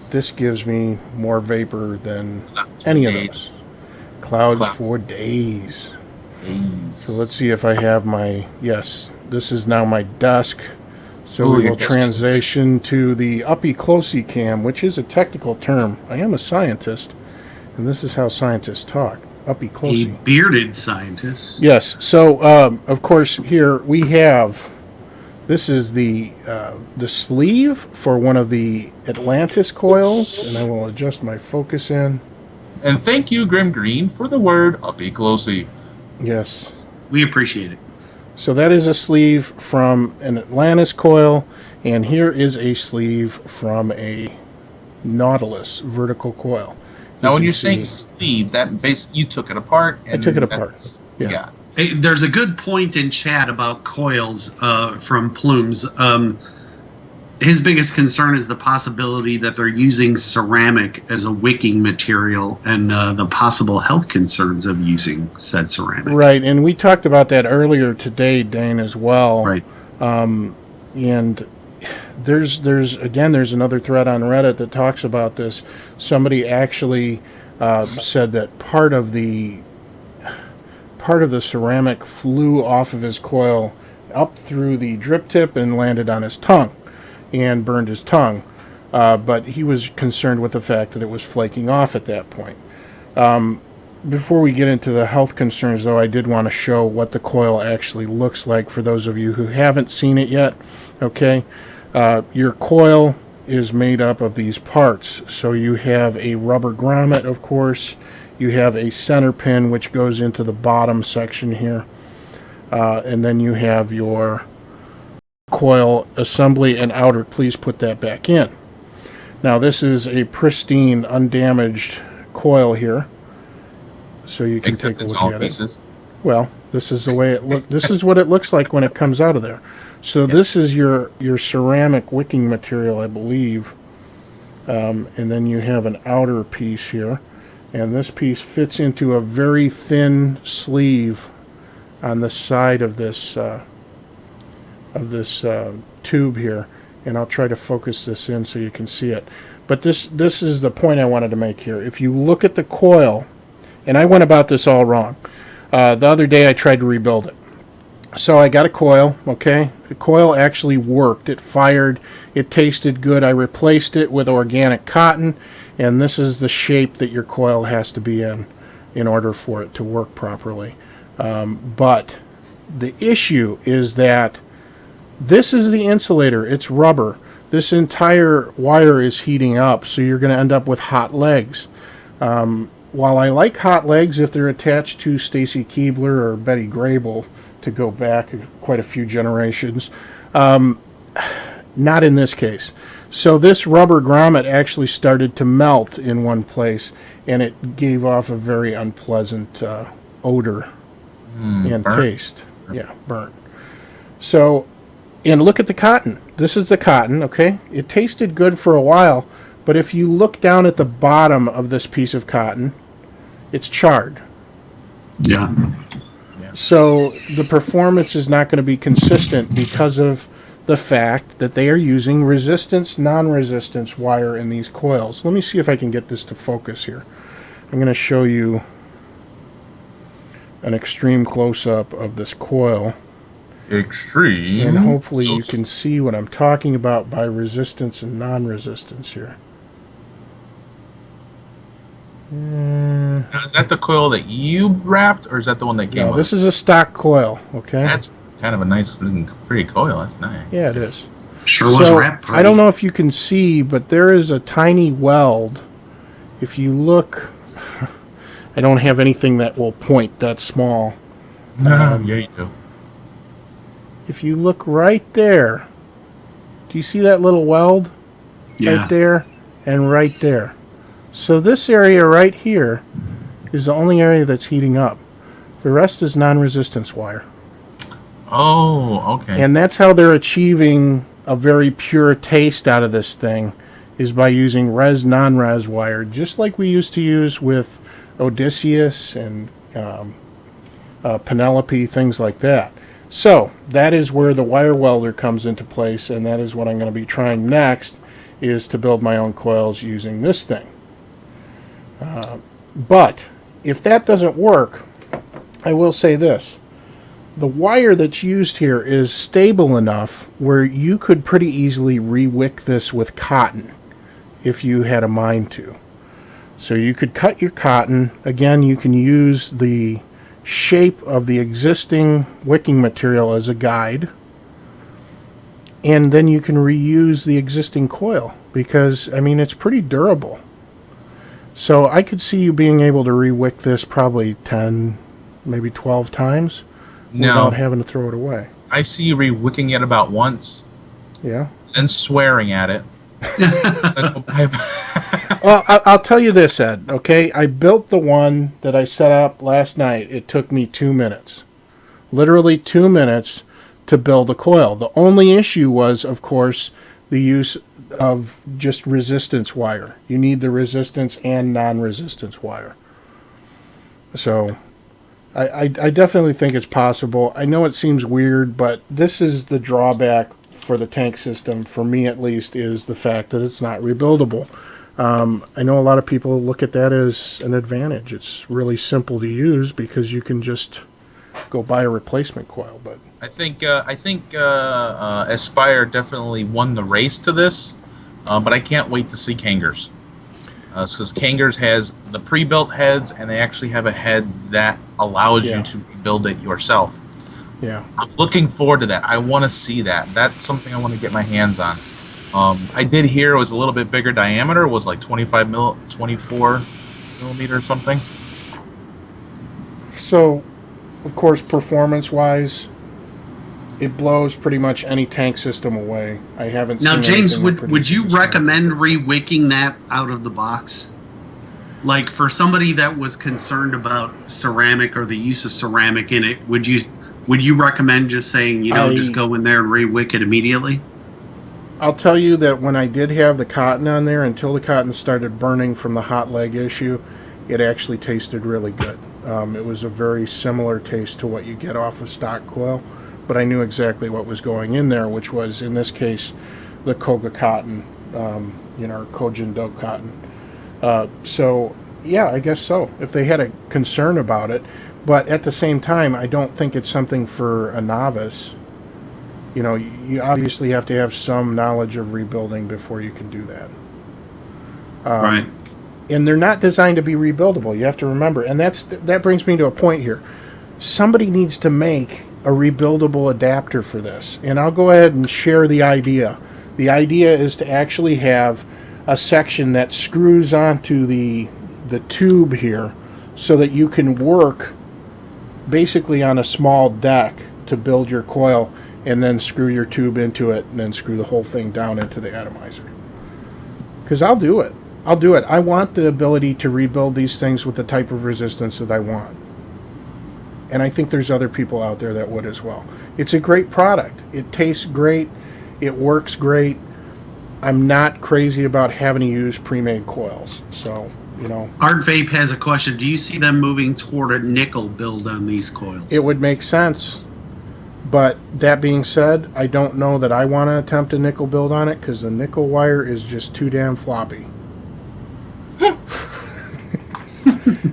this gives me more vapor than any of those. Clouds for days. So let's see if I have my... Yes, this is now my desk. So we will transition to the uppy-closey cam, which is a technical term. I am a scientist, and this is how scientists talk. Uppy-closey. A bearded scientist. Yes. So, of course, here we have... This is the sleeve for one of the Atlantis coils, and I will adjust my focus in. And thank you, Grim Green, for the word uppy-closey. Yes. We appreciate it. So that is a sleeve from an Atlantis coil, and here is a sleeve from a Nautilus vertical coil. Now, when you're saying sleeve, that you took it apart. I took it apart. Yeah. Hey, there's a good point in chat about coils from Plumes. His biggest concern is the possibility that they're using ceramic as a wicking material and the possible health concerns of using said ceramic. Right, and we talked about that earlier today, Dane, as well. Right. And there's another thread on Reddit that talks about this. Somebody actually said that part of the ceramic flew off of his coil up through the drip tip and landed on his tongue and burned his tongue. But he was concerned with the fact that it was flaking off at that point. Before we get into the health concerns, though, I did want to show what the coil actually looks like for those of you who haven't seen it yet. Okay, your coil is made up of these parts. So you have a rubber grommet, of course. You have a center pin, which goes into the bottom section here. And then you have your coil assembly and outer. Please put that back in. Now, this is a pristine, undamaged coil here. So you can take a look at it. Well, this is the way it looks. This is what it looks like when it comes out of there. So this is your ceramic wicking material, I believe. And then you have an outer piece here. And this piece fits into a very thin sleeve on the side of this tube here. And I'll try to focus this in so you can see it. But this is the point I wanted to make here. If you look at the coil, and I went about this all wrong. The other day I tried to rebuild it. So I got a coil, okay? The coil actually worked. It fired. It tasted good. I replaced it with organic cotton, and this is the shape that your coil has to be in order for it to work properly. But the issue is that this is the insulator. It's rubber. This entire wire is heating up, so you're going to end up with hot legs. While I like hot legs if they're attached to Stacy Keebler or Betty Grable, to go back quite a few generations, not in this case. So this rubber grommet actually started to melt in one place, and it gave off a very unpleasant odor and burnt. taste. Yeah, burnt. So, and look at the cotton. This is the cotton, okay? It tasted good for a while, but if you look down at the bottom of this piece of cotton, it's charred. Yeah. So the performance is not going to be consistent because of the fact that they are using resistance, non-resistance wire in these coils. Let me see if I can get this to focus here. I'm going to show you an extreme close-up of this coil. Extreme. And hopefully you can see what I'm talking about by resistance and non-resistance here. Now, is that the coil that you wrapped, or is that the one that came No, with this is a stock coil, okay? That's kind of a nice looking, pretty coil. That's nice. Yeah, it is. Sure was wrapped pretty. I don't know if you can see, but there is a tiny weld. If you look, I don't have anything that will point that small. Yeah, you do. If you look right there, do you see that little weld? Yeah. Right there and right there. So this area right here is the only area that's heating up. The rest is non-resistance wire. Oh, okay. And that's how they're achieving a very pure taste out of this thing, is by using res non-res wire, just like we used to use with Odysseus and Penelope, things like that. So that is where the wire welder comes into place, and that is what I'm going to be trying next, is to build my own coils using this thing. But if that doesn't work, I will say this. The wire that's used here is stable enough where you could pretty easily rewick this with cotton if you had a mind to. So you could cut your cotton. Again, you can use the shape of the existing wicking material as a guide. And then you can reuse the existing coil because, I mean, it's pretty durable. So I could see you being able to rewick this probably 10, maybe 12 times without having to throw it away. I see you re-wicking it about once, Yeah. then swearing at it. Well, I'll tell you this, Ed, okay? I built the one that I set up last night. It took me 2 minutes. Literally 2 minutes to build a coil. The only issue was, of course, the use of just resistance wire. You need the resistance and non-resistance wire. So I definitely think it's possible. I know it seems weird, but this is the drawback for the tank system, for me at least, is the fact that it's not rebuildable. I know a lot of people look at that as an advantage. It's really simple to use because you can just go buy a replacement coil. But I think Aspire definitely won the race to this, but I can't wait to see Kangar's. Because Kangar's has the pre-built heads, and they actually have a head that allows you to rebuild it yourself. yeah, I'm looking forward to that. I want to see that. That's something I want to get my hands on. I did hear it was a little bit bigger diameter. It was like 24 millimeter or something. so of course, performance-wise, it blows pretty much any tank system away. I haven't Now, seen James, anything that would you produces a recommend rewicking that out of the box? Like for somebody that was concerned about ceramic or the use of ceramic in it, would you recommend just saying, just go in there and rewick it immediately? I'll tell you that when I did have the cotton on there, until the cotton started burning from the hot leg issue, it actually tasted really good. It was a very similar taste to what you get off a stock coil, but I knew exactly what was going in there, which was, in this case, the Koga cotton, Kojin dough cotton. So, yeah, I guess so, if they had a concern about it. But at the same time, I don't think it's something for a novice. You know, you obviously have to have some knowledge of rebuilding before you can do that. Right. And they're not designed to be rebuildable. You have to remember, and that brings me to a point here. Somebody needs to make a rebuildable adapter for this, and I'll go ahead and share the idea. The idea is to actually have a section that screws onto the tube here, so that you can work basically on a small deck to build your coil, and then screw your tube into it, and then screw the whole thing down into the atomizer. Because I'll do it. I'll do it. I want the ability to rebuild these things with the type of resistance that I want. And I think there's other people out there that would as well. It's a great product. It tastes great. It works great. I'm not crazy about having to use pre-made coils. So, you know. Art Vape has a question. Do you see them moving toward a nickel build on these coils? It would make sense. But that being said, I don't know that I want to attempt a nickel build on it because the nickel wire is just too damn floppy.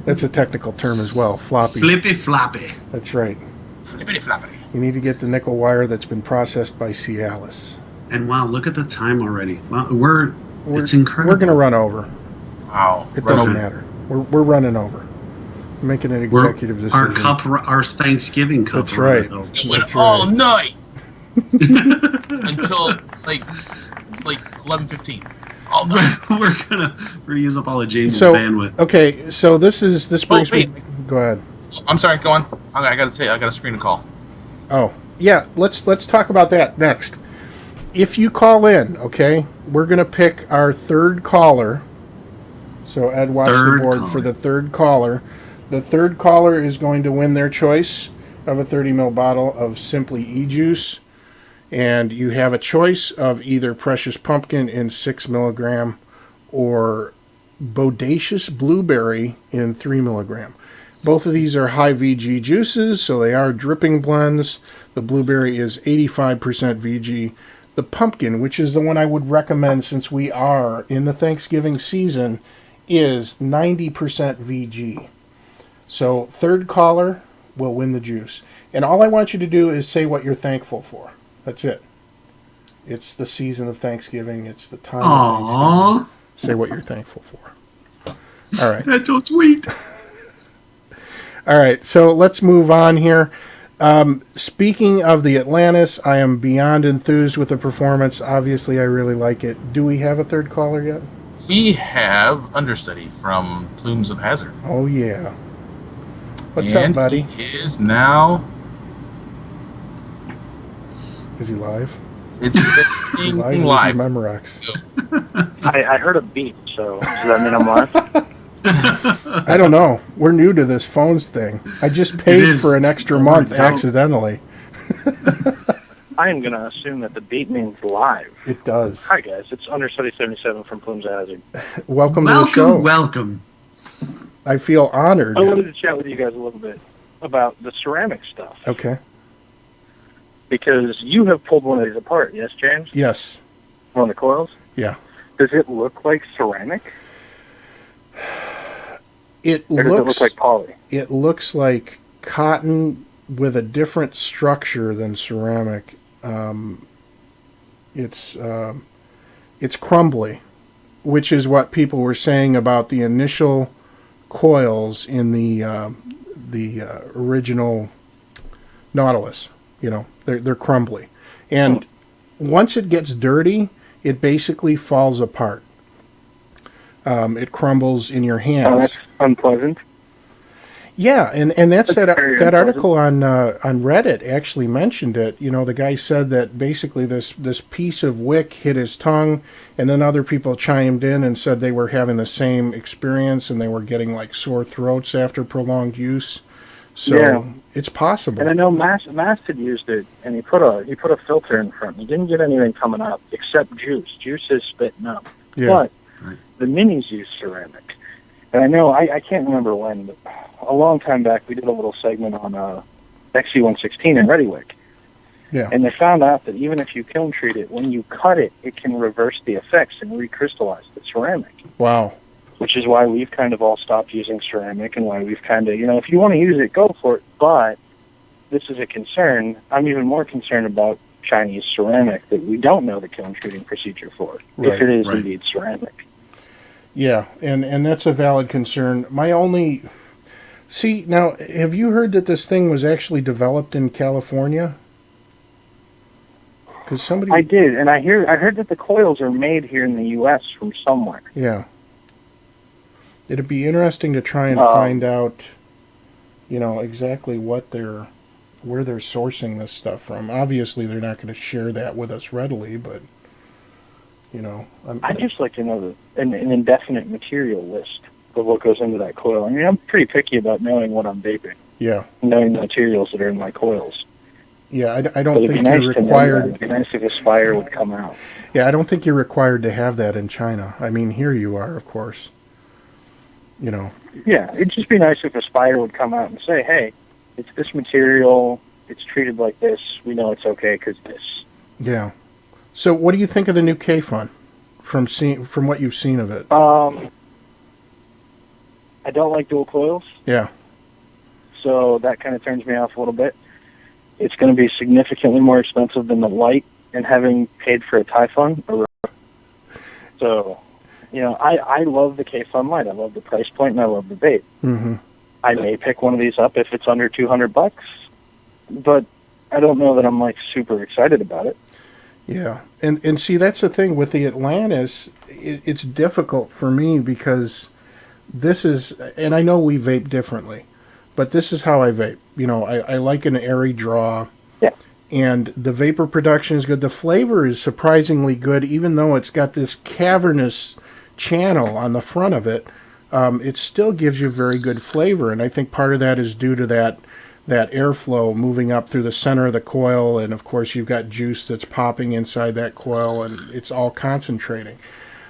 That's a technical term as well, floppy. Flippy floppy. That's right. Flippity floppity. You need to get the nickel wire that's been processed by Cialis. And wow, look at the time already. Well, it's incredible. We're going to run over. Wow. It doesn't matter. We're running over. We're making an executive decision. Our Thanksgiving cup. That's right. It went all night until like 11:15. All night. We're gonna use up all of James' bandwidth. Okay, so this brings me. Go ahead. I'm sorry. Go on. I got a screen to call. Oh yeah, let's talk about that next. If you call in, okay, we're gonna pick our third caller. So Ed, watch the board for the third caller. The third caller is going to win their choice of a 30 ml bottle of Simply E-Juice. And you have a choice of either Precious Pumpkin in 6 milligram or Bodacious Blueberry in 3 milligram. Both of these are high VG juices, so they are dripping blends. The blueberry is 85% VG. The pumpkin, which is the one I would recommend since we are in the Thanksgiving season, is 90% VG. So third caller will win the juice. And all I want you to do is say what you're thankful for. That's it. It's the season of Thanksgiving. It's the time of Thanksgiving. Say what you're thankful for. All right. That's so sweet. All right, so let's move on here. Speaking of the Atlantis, I am beyond enthused with the performance. Obviously, I really like it. Do we have a third caller yet? We have understudy from Plumes of Hazard. Oh, yeah. What's up, buddy? He is now... Is he live? It's He's live. live. Memorex. I heard a beep, so does that mean I'm live? I don't know. We're new to this phones thing. I just paid for an extra month accidentally. I am going to assume that the beep means live. It does. Hi, guys. It's Understudy 77 from Plumes of Hazard. Welcome to the show. Welcome. I feel honored. I wanted to chat with you guys a little bit about the ceramic stuff. Okay. Because you have pulled one of these apart, yes, James? Yes. One of the coils? Yeah. Does it look like ceramic? Or does it look like poly? It looks like cotton with a different structure than ceramic. It's crumbly, which is what people were saying about the initial coils in the original Nautilus. You know, they're crumbly, and once it gets dirty, it basically falls apart. It crumbles in your hands. Oh, that's unpleasant. Yeah, and that's that unpleasant. article on Reddit actually mentioned it. You know, the guy said that basically this piece of wick hit his tongue, and then other people chimed in and said they were having the same experience and they were getting like sore throats after prolonged use. So it's possible. And I know Mast had used it, and he put a filter in front. He didn't get anything coming up except juice. Juice is spitting up. Yeah. But the minis use ceramic. And I know, I can't remember when, but a long time back we did a little segment on XC116 in Rewick. Yeah. And they found out that even if you kiln treat it, when you cut it, it can reverse the effects and recrystallize the ceramic. Wow. Which is why we've kind of all stopped using ceramic and why we've kind of, if you want to use it, go for it. But this is a concern. I'm even more concerned about Chinese ceramic that we don't know the kiln treating procedure for, if it is indeed ceramic. Yeah, and that's a valid concern. See, now, have you heard that this thing was actually developed in California? Because somebody... I did, and I heard that the coils are made here in the U.S. from somewhere. Yeah. It'd be interesting to try and find out, exactly where they're sourcing this stuff from. Obviously, they're not going to share that with us readily, but, You know, I'd just like to know an indefinite material list of what goes into that coil. I mean, I'm pretty picky about knowing what I'm vaping, yeah, knowing the materials that are in my coils. yeah. I But don't it'd be think nice you're to know that. required. It'd be nice if Aspire would come out. Yeah, I don't think you're required to have that in China. I mean, here you are, of course. You know. Yeah, it'd just be nice if Aspire would come out and say, hey, it's this material, it's treated like this, we know it's okay because this. Yeah. So, what do you think of the new Kayfun from what you've seen of it? I don't like dual coils, Yeah. so that kind of turns me off a little bit. It's going to be significantly more expensive than the light, and having paid for a Typhon. So, you know, I love the Kayfun light. I love the price point, and I love the vape. Mm-hmm. I may pick one of these up if it's under $200, but I don't know that I'm like super excited about it. Yeah, and see, that's the thing with the Atlantis. It's difficult for me because this is, and I know we vape differently, but this is how I vape. You know, I like an airy draw. Yeah. And the vapor production is good. The flavor is surprisingly good, even though it's got this cavernous channel on the front of it. It still gives you very good flavor, and I think part of that is due to that airflow moving up through the center of the coil, and of course you've got juice that's popping inside that coil, and it's all concentrating.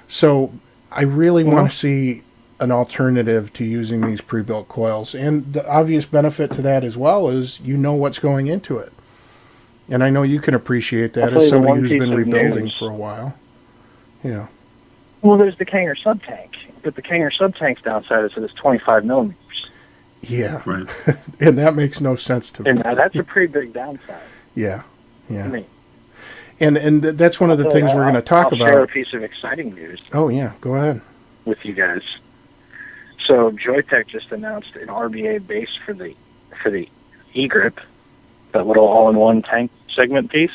So I really want to see an alternative to using these pre-built coils, and the obvious benefit to that as well is you know what's going into it. And I know you can appreciate that as somebody who's been rebuilding for a while. Yeah. Well, there's the Kanger sub-tank, but the Kanger sub-tank's downside is that it's 25 millimeters. Yeah. Right. And that makes no sense to me. And that's a pretty big downside. Yeah. Yeah. I mean, And that's one of the things we're going to talk I'll share a about. piece of exciting news Oh, yeah. Go ahead. with you guys. So Joytech just announced an RBA base for the e-grip, that little all-in-one tank segment piece.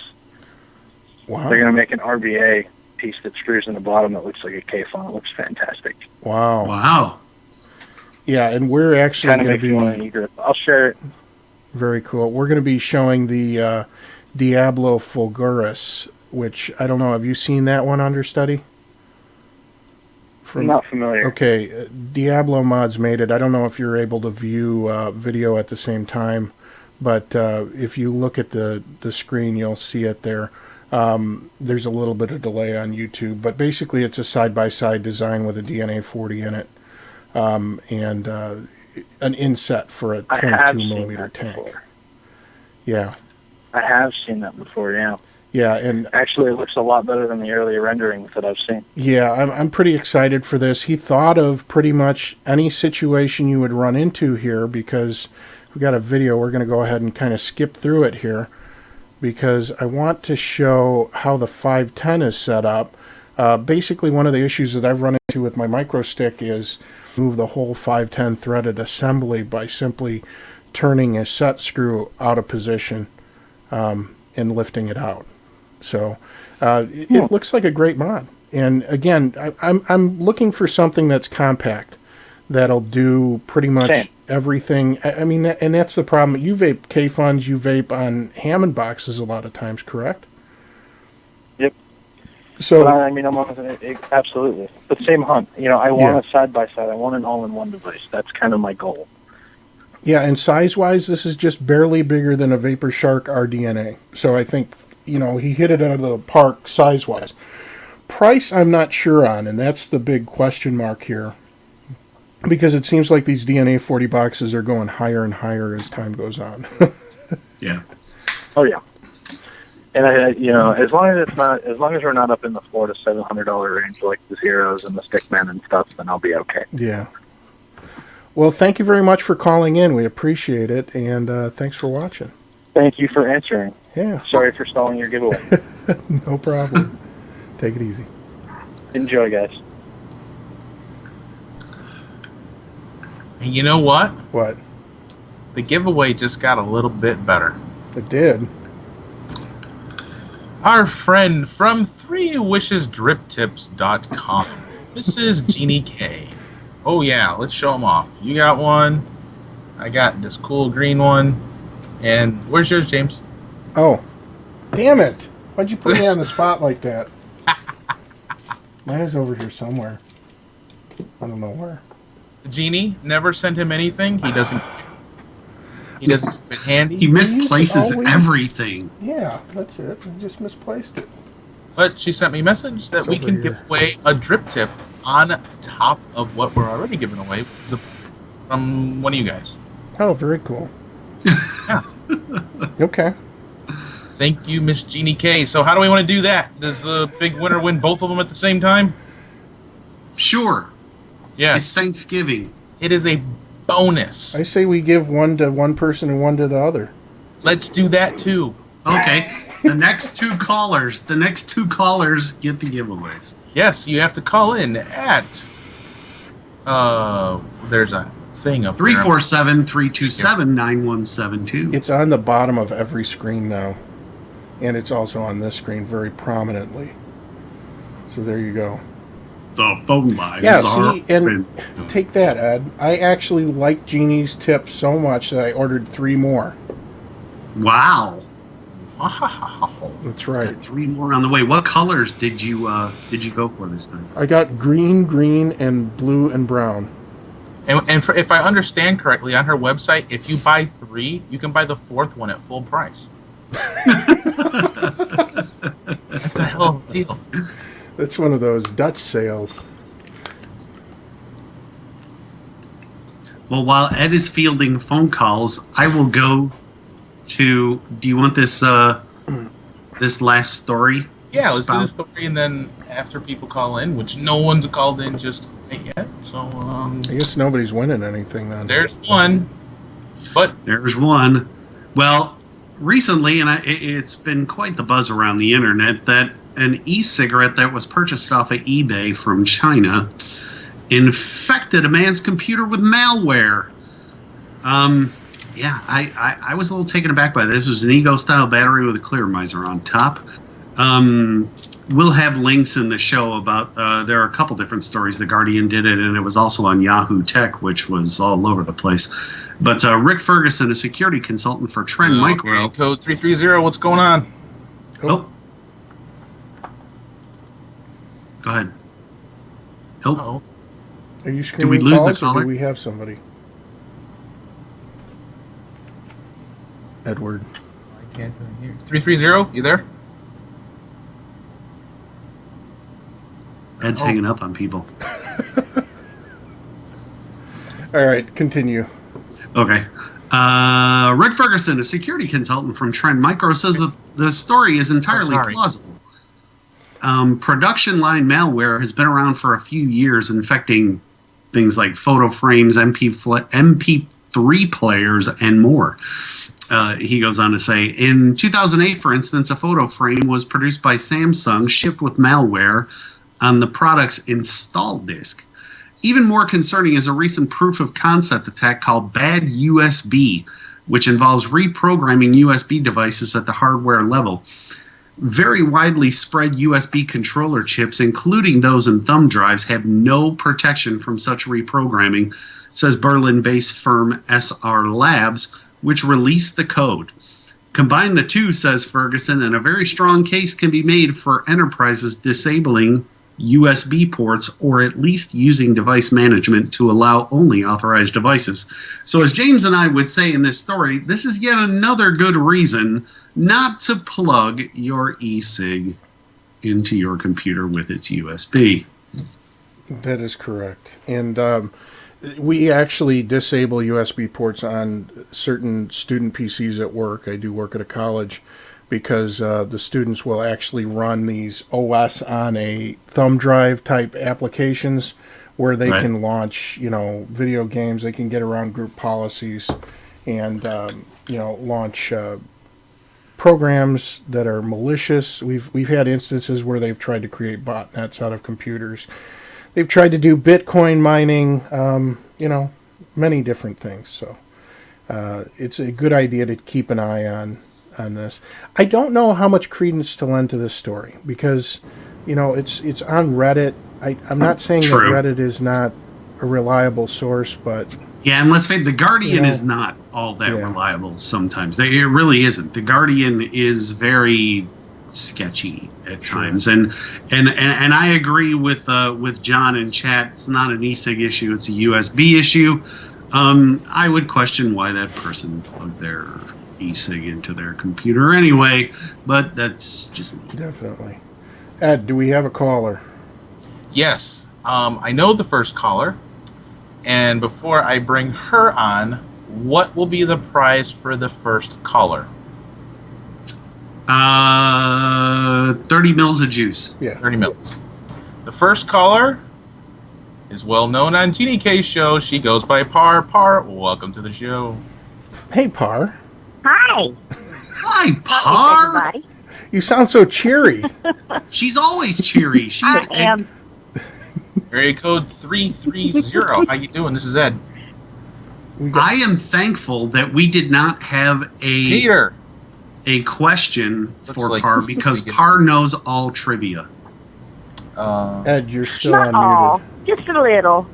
Wow. They're going to make an RBA piece that screws in the bottom that looks like a Kayfun. It looks fantastic. Wow. Wow. Yeah, and we're actually Kind of going makes to me want an be e-grip. I'll share it. very cool. We're going to be showing the Diablo Fulguris, which I don't know. Have you seen that one understudy? I'm not familiar. Okay, Diablo Mods made it. I don't know if you're able to view video at the same time, but if you look at the screen, you'll see it there. There's a little bit of delay on YouTube, but basically it's a side-by-side design with a DNA 40 in it, and an inset for a 22 millimeter tank. Before. Yeah, I have seen that before, yeah. yeah, and Actually, it looks a lot better than the earlier renderings that I've seen. yeah, I'm pretty excited for this. He thought of pretty much any situation you would run into here, because we've got a video. We're going to go ahead and kind of skip through it here, because I want to show how the 510 is set up. Basically, one of the issues that I've run into with my micro stick is move the whole 510 threaded assembly by simply turning a set screw out of position and lifting it out. So it looks like a great mod. And again, I'm looking for something that's compact, that'll do pretty much everything. I mean, and that's the problem. You vape Kayfuns, you vape on Hammond boxes a lot of times, correct? Yep. So But I mean, I'm on absolutely. But same hunt. You know, I want a side-by-side. I want an all-in-one device. That's kind of my goal. yeah, and size-wise, this is just barely bigger than a Vapor Shark RDNA. So I think, you know, he hit it out of the park size-wise. Price, I'm not sure on, and that's the big question mark here, because it seems like these DNA 40 boxes are going higher and higher as time goes on. Yeah. Oh yeah. And you know, as long as we're not up in the $400 to $700 range like the Zeros and the Stickmen and stuff, then I'll be okay. Yeah. Well, thank you very much for calling in. We appreciate it, and thanks for watching. Thank you for answering. Yeah. Sorry for stalling your giveaway. No problem. Take it easy. Enjoy, guys. And you know what? What? The giveaway just got a little bit better. It did. Our friend from 3wishesdriptips.com. This is Jeannie K. Oh yeah, let's show them off. You got one. I got this cool green one. And where's yours, James? Oh. Damn it. Why'd you put me on the spot like that? Mine is over here somewhere. I don't know where. Genie never sent him anything. He doesn't. He doesn't keep it handy. He misplaces always- everything. Yeah, that's it. I just misplaced it. But she sent me a message that It's we over can here. give away a drip tip on top of what we're already giving away from one of you guys. Oh, very cool. Yeah. Okay. Thank you, Miss Jeannie K. So how do we want to do that? Does the big winner win both of them at the same time? Sure. It's Yes. Thanksgiving. It is a bonus. I say we give one to one person and one to the other. Let's do that too. Okay. The next two callers get the giveaways. Yes, you have to call in at there's a thing up there. 347-327-9172. It's on the bottom of every screen now. And it's also on this screen very prominently. So there you go. The phone lines Yeah, are see, and open. take that, Ed. I actually like Jeannie's tip so much that I ordered 3 more. Wow. Wow. That's right. Got 3 more on the way. What colors did you go for this time? I got green, and blue, and brown. And if I understand correctly, on her website, if you buy 3, you can buy the 4th one at full price. That's a hell of a deal. That's one of those Dutch sales. Well, while Ed is fielding phone calls, I will go to. Do you want this this last story? Yeah, let's do the story, and then after people call in, which no one's called in just yet, so I guess nobody's winning anything then. there's one. But There's one. Well, recently, and it's been quite the buzz around the internet, that an e-cigarette that was purchased off of eBay from China infected a man's computer with malware. Yeah, I was a little taken aback by this. It was an Ego-style battery with a Clearmizer on top. We'll have links in the show about, there are a couple different stories. The Guardian did it, and it was also on Yahoo Tech, which was all over the place. But Rick Ferguson, a security consultant for Trend Micro. okay, code 330, what's going on? Oh. Go ahead. Oh. Uh-oh. Are you screening we lose the calls, or caller? do we have somebody? Edward. I can't hear. 330, you there? Ed's hanging up on people. All right, continue. Okay. Rick Ferguson, a security consultant from Trend Micro, says that the story is entirely plausible. Production line malware has been around for a few years, infecting things like photo frames, MP3 players, and more. He goes on to say, in 2008, for instance, a photo frame was produced by Samsung, shipped with malware on the product's install disk. Even more concerning is a recent proof of concept attack called Bad USB, which involves reprogramming USB devices at the hardware level. Very widely spread USB controller chips, including those in thumb drives, have no protection from such reprogramming, says Berlin-based firm SR Labs, which released the code. Combine the two, says Ferguson, and a very strong case can be made for enterprises disabling USB ports, or at least using device management to allow only authorized devices. So as James and I would say in this story, this is yet another good reason not to plug your e-cig into your computer with its USB. That is correct. And we actually disable USB ports on certain student PCs at work. I do work at a college, because the students will actually run these OS on a thumb drive type applications where they can launch, video games. They can get around group policies and, launch programs that are malicious. We've had instances where they've tried to create botnets out of computers. They've tried to do Bitcoin mining, many different things. So it's a good idea to keep an eye on this. I don't know how much credence to lend to this story because, it's on Reddit. I'm not saying that Reddit is not a reliable source, but yeah, and let's face it, the Guardian is not all that reliable sometimes. It really isn't. The Guardian is very sketchy at times. And I agree with John in chat. It's not an e-cig issue; it's a USB issue. I would question why that person plugged their e-cig into their computer anyway, but that's just me. Definitely. Ed, do we have a caller? Yes. I know the first caller. And before I bring her on, what will be the prize for the first caller? 30 mils of juice. Yeah. 30 mils. The first caller is well known on Jeannie K's show. She goes by Par. Par, welcome to the show. Hey, Par. Hi. Hi, Par. Everybody. You sound so cheery. She's always cheery. She's I am. Area code 330. How you doing? This is Ed. I am thankful that we did not have Peter. a question Looks for like Par we because get- Par knows all trivia. Ed, you're still Not all. unmuted. Just a little.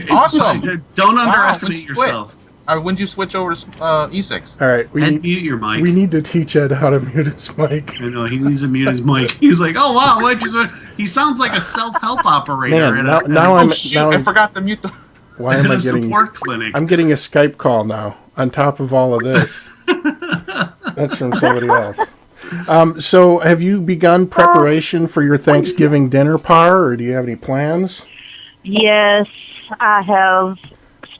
Awesome. Don't Wow, underestimate when'd you yourself. When'd you switch over to E-Cigs? All right. And mute your mic. We need to teach Ed how to mute his mic. I know, he needs to mute his mic. He's like, oh, wow. Why'd you switch? He sounds like a self-help operator. Man, at a- now Oh, I'm- shoot. now I I'm- forgot to mute the... Why at am I a getting... support clinic. I'm getting a Skype call now on top of all of this. That's from somebody else. So have you begun preparation for your Thanksgiving dinner, Par, or do you have any plans? Yes, I have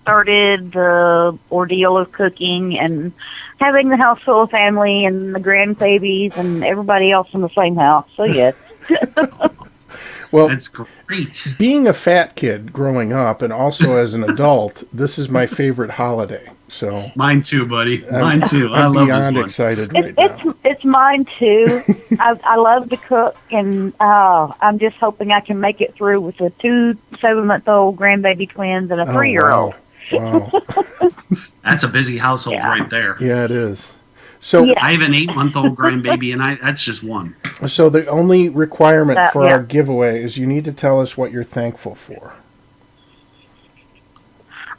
started the ordeal of cooking and having the house full of family and the grandbabies and everybody else in the same house. So, yes. Well, That's great. being a fat kid growing up and also as an adult, this is my favorite holiday. So Mine too, buddy. Mine too. I I'm love this beyond one. excited right now. It's mine, too. I love to cook, and I'm just hoping I can make it through with the 2 7-month-old grandbaby twins and a 3-year-old. Wow. That's a busy household Yeah. right there. Yeah, it is. So, Yeah. I have an 8-month-old grandbaby, and that's just one. so the only requirement for yeah. our giveaway is you need to tell us what you're thankful for.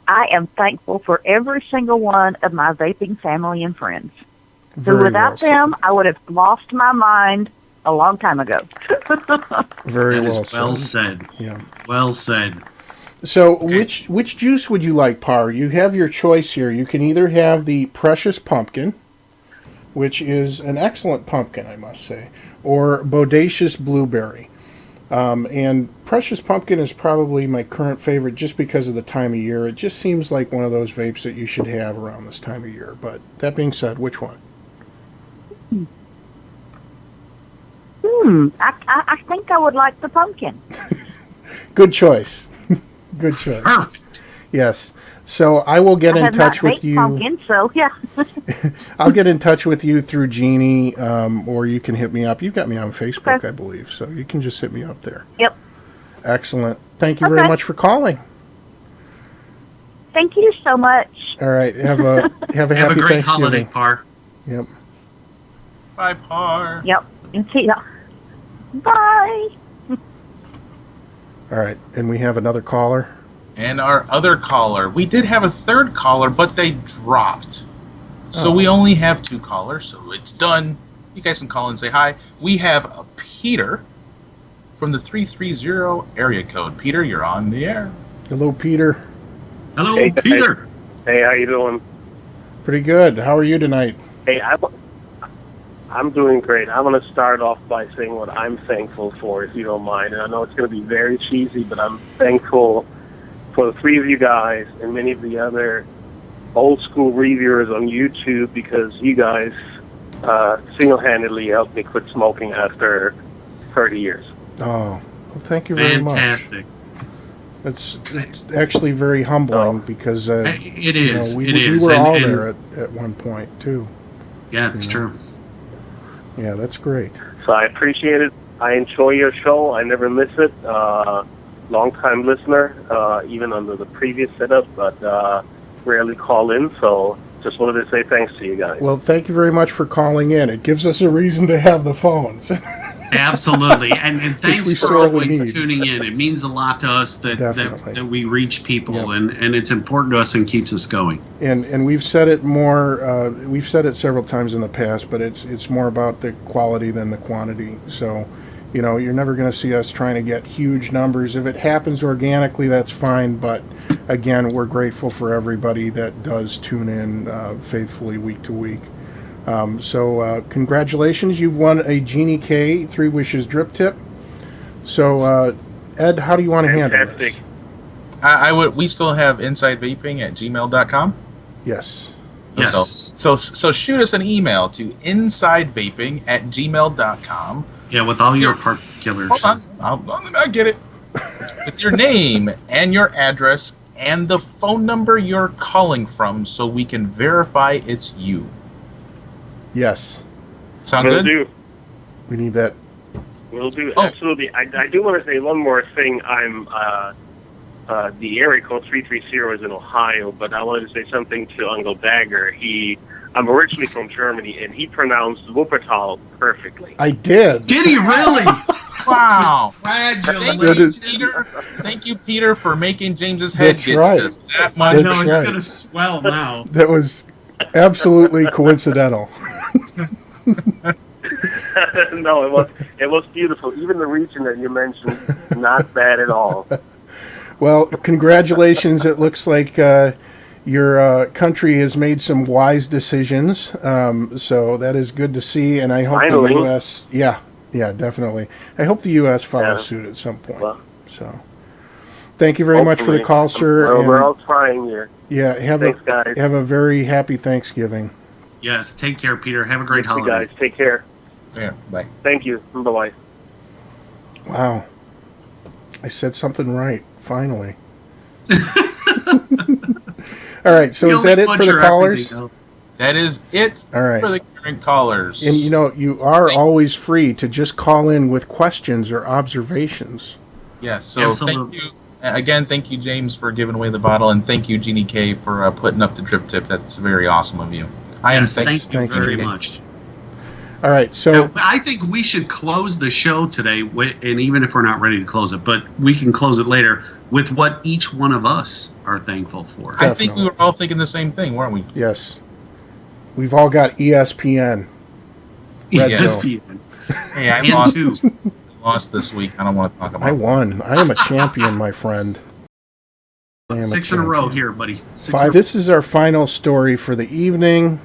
I am thankful for every single one of my vaping family and friends. Very Who without well them, I would have lost my mind a long time ago. said. Very That well is well said. said. Yeah. Well said. So, which juice would you like, Par? You have your choice here. You can either have the Precious Pumpkin, which is an excellent pumpkin, I must say, or Bodacious Blueberry. And Precious Pumpkin is probably my current favorite just because of the time of year. It just seems like one of those vapes that you should have around this time of year. But that being said, which one? I think I would like the pumpkin. Good choice. Good choice. Perfect. Yes. So I will get I in have touch not with vaped you. pumpkin, so yeah. I'll get in touch with you through Jeannie, or you can hit me up. You've got me on Facebook, Okay. I believe, so you can just hit me up there. Yep. Excellent. Thank you very Okay. much for calling. Thank you so much. All right. Have a Have happy a great Thanksgiving. holiday, Par. Yep. Bye, Par. Yep. And see ya. Bye. All right. And we have another caller. And our other caller. We did have a third caller, but they dropped. So Oh. we only have 2 callers, so it's done. You guys can call and say hi. We have a Peter from the 330 area code. Peter, you're on the air. Hello, Peter. Hello, Hey, guys. Peter. Hey, how you doing? Pretty good. How are you tonight? Hey, I'm doing great. I'm going to start off by saying what I'm thankful for, if you don't mind. And I know it's going to be very cheesy, but I'm thankful for the 3 of you guys and many of the other old school reviewers on YouTube, because you guys single-handedly helped me quit smoking after 30 years. Oh, well, thank you very much. Fantastic. It's actually very humbling because It is. we it is. were all And- there at one point too. Yeah, it's you true. Yeah, that's great. So I appreciate it. I enjoy your show. I never miss it. Long-time listener, even under the previous setup, but rarely call in. So just wanted to say thanks to you guys. Well, thank you very much for calling in. It gives us a reason to have the phones. Absolutely, and thanks we for sorely always need. tuning in. It means a lot to us Definitely. that we reach people, Yep. and it's important to us and keeps us going. And we've said it more. We've said it several times in the past, but it's more about the quality than the quantity. So, you're never going to see us trying to get huge numbers. If it happens organically, that's fine. But again, we're grateful for everybody that does tune in faithfully week to week. So congratulations, you've won a Genie K 3 Wishes drip tip. So Ed, how do you want to handle this? Fantastic. We still have Inside Vaping at gmail.com. Yes. Yes. So shoot us an email to insidevaping at gmail.com. Yeah, with all your particulars. Hold on. I'll get it. With your name and your address and the phone number you're calling from so we can verify it's you. Yes. Sound Will good? do. We need that. Will do. Oh. Absolutely. I do want to say one more thing. I'm the area code 330 is in Ohio, but I wanted to say something to Uncle Dagger. I'm originally from Germany, and he pronounced Wuppertal perfectly. I did. Did he really? Wow. Congratulations. Thank you, Peter, for making James's head That's get right. just that I much. know That's it's right. going to swell now. That was absolutely coincidental. No, it was beautiful. Even the region that you mentioned, not bad at all. Well, congratulations. It looks like your country has made some wise decisions. So that is good to see. And I hope Finally. the U.S. Yeah, definitely. I hope the U.S. follows Yeah. suit at some point. Well, So thank you very much for the hopefully. call, sir. Well, and we're all trying here. yeah, Thanks, guys. have a very happy Thanksgiving. Yes, take care, Peter. Have a great You holiday. guys, take care. Yeah, bye. Thank you. Bye-bye. Wow. I said something right, finally. All right, so You is that only it for butcher the callers? everything, That is it All right. for the current callers. And you are always free to just call in with questions or observations. Yes, so Absolutely. thank you. Again, thank you, James, for giving away the bottle, and thank you, Jeannie K, for putting up the drip tip. That's very awesome of you. I am Yes, thank you Thanks, very Jay. much. All right, so Now, I think we should close the show today, and even if we're not ready to close it, but we can close it later with what each one of us are thankful for. I think we were all thinking the same thing, weren't we? yes, we've all got ESPN. Red ESPN. Hey, I And lost, two. lost this week. I don't want to talk about I it. won. I am a champion, my friend. I am 6 in a row champion. here, buddy. 6 5. This is our final story for the evening.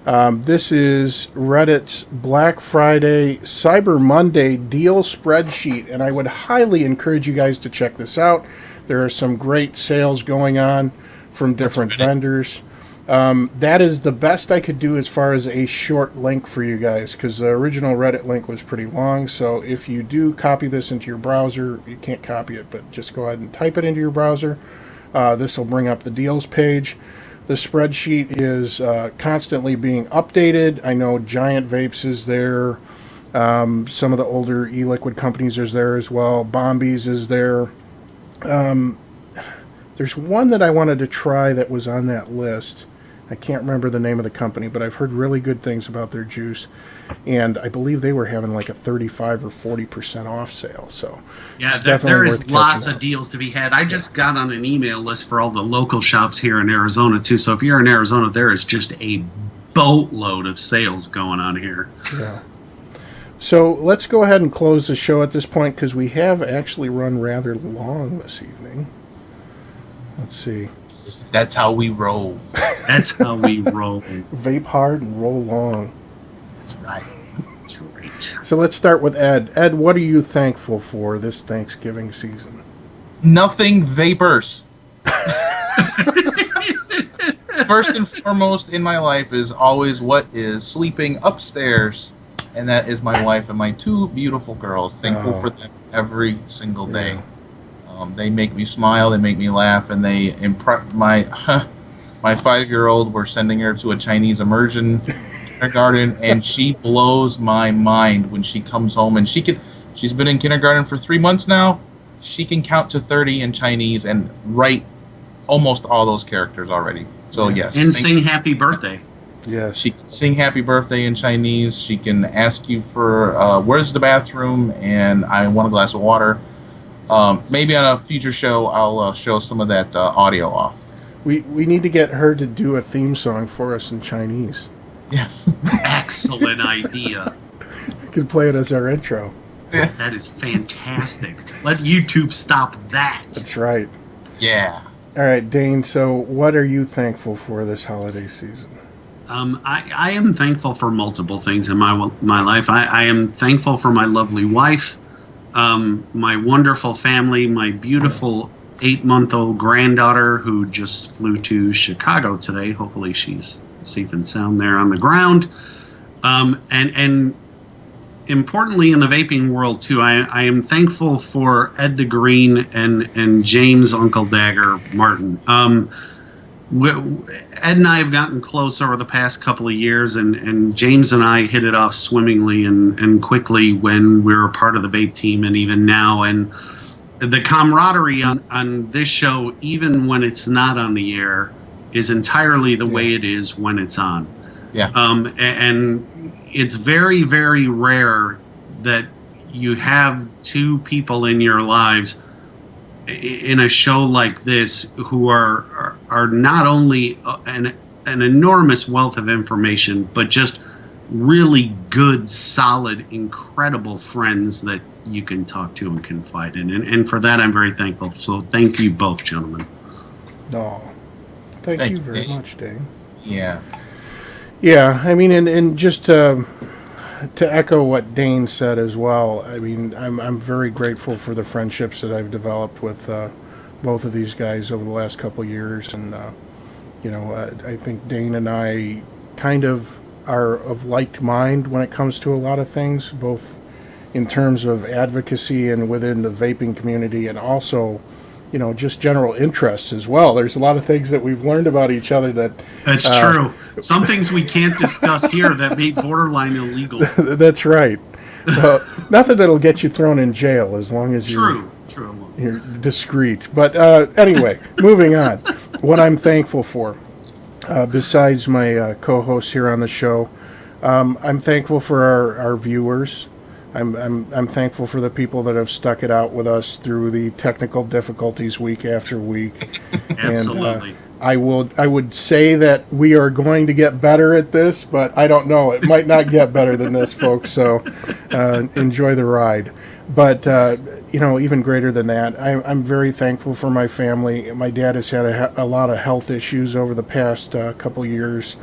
This is Reddit's Black Friday Cyber Monday deal spreadsheet, and I would highly encourage you guys to check this out. There are some great sales going on from different vendors. That is the best I could do as far as a short link for you guys, because the original Reddit link was pretty long. So if you do copy this into your browser, you can't copy it, but just go ahead and type it into your browser. This will bring up the deals page. The spreadsheet is constantly being updated. I know Giant Vapes is there. Some of the older e-liquid companies is there as well. Bombies is there. There's one that I wanted to try that was on that list. I can't remember the name of the company, but I've heard really good things about their juice. And I believe they were having like a 35 or 40% off sale. So Yeah, it's there definitely is worth lots catching of up. deals to be had. I just got on an email list for all the local shops here in Arizona, too. So if you're in Arizona, there is just a boatload of sales going on here. Yeah. So let's go ahead and close the show at this point, because we have actually run rather long this evening. Let's see. That's how we roll. That's how we roll. Vape hard and roll long. That's right. That's right. So let's start with Ed. Ed, what are you thankful for this Thanksgiving season? Nothing vapors. First and foremost in my life is always what is sleeping upstairs, and that is my wife and my 2 beautiful girls. Thankful Oh. for them every single day. They make me smile, they make me laugh, and they impress my 5-year-old. We're sending her to a Chinese immersion kindergarten, and she blows my mind when she comes home. And she's been in kindergarten for 3 months now. She can count to 30 in Chinese and write almost all those characters already. So yes, And sing happy birthday. Yes. She can sing happy birthday in Chinese. She can ask you for where's the bathroom and I want a glass of water. Maybe on a future show, I'll show some of that audio off. We need to get her to do a theme song for us in Chinese. Yes. Excellent idea. We could play it as our intro. That is fantastic. Let YouTube stop that. That's right. Yeah. All right, Dane, so what are you thankful for this holiday season? I am thankful for multiple things in my life. I am thankful for my lovely wife, my wonderful family, my beautiful 8-month-old granddaughter who just flew to Chicago today. Hopefully she's safe and sound there on the ground. And importantly in the vaping world too, I am thankful for Ed the Green and James Uncle Dagger Martin. Ed and I have gotten close over the past couple of years, and James and I hit it off swimmingly and quickly when we were part of the Vape team, and even now. And the camaraderie on this show, even when it's not on the air, is entirely the way it is when it's on. Yeah. And it's very, very rare that you have two people in your lives in a show like this who are not only an enormous wealth of information, but just really good, solid, incredible friends that you can talk to and confide in. And for that, I'm very thankful. So thank you both, gentlemen. No. Thank you very much, Dane. Yeah. Yeah, I mean, and just to echo what Dane said as well, I mean, I'm very grateful for the friendships that I've developed with both of these guys over the last couple of years, and I think Dane and I kind of are of like mind when it comes to a lot of things, both in terms of advocacy and within the vaping community, and also, just general interests as well. There's a lot of things that we've learned about each other That's true. Some things we can't discuss here that may borderline illegal. That's right. So nothing that'll get you thrown in jail as long as you're discreet. But anyway, moving on. What I'm thankful for, besides my co-hosts here on the show, I'm thankful for our viewers. I'm thankful for the people that have stuck it out with us through the technical difficulties week after week. Absolutely. And, I would say that we are going to get better at this, but I don't know. It might not get better than this, folks. So enjoy the ride. But even greater than that, I'm very thankful for my family. My dad has had a lot of health issues over the past couple years,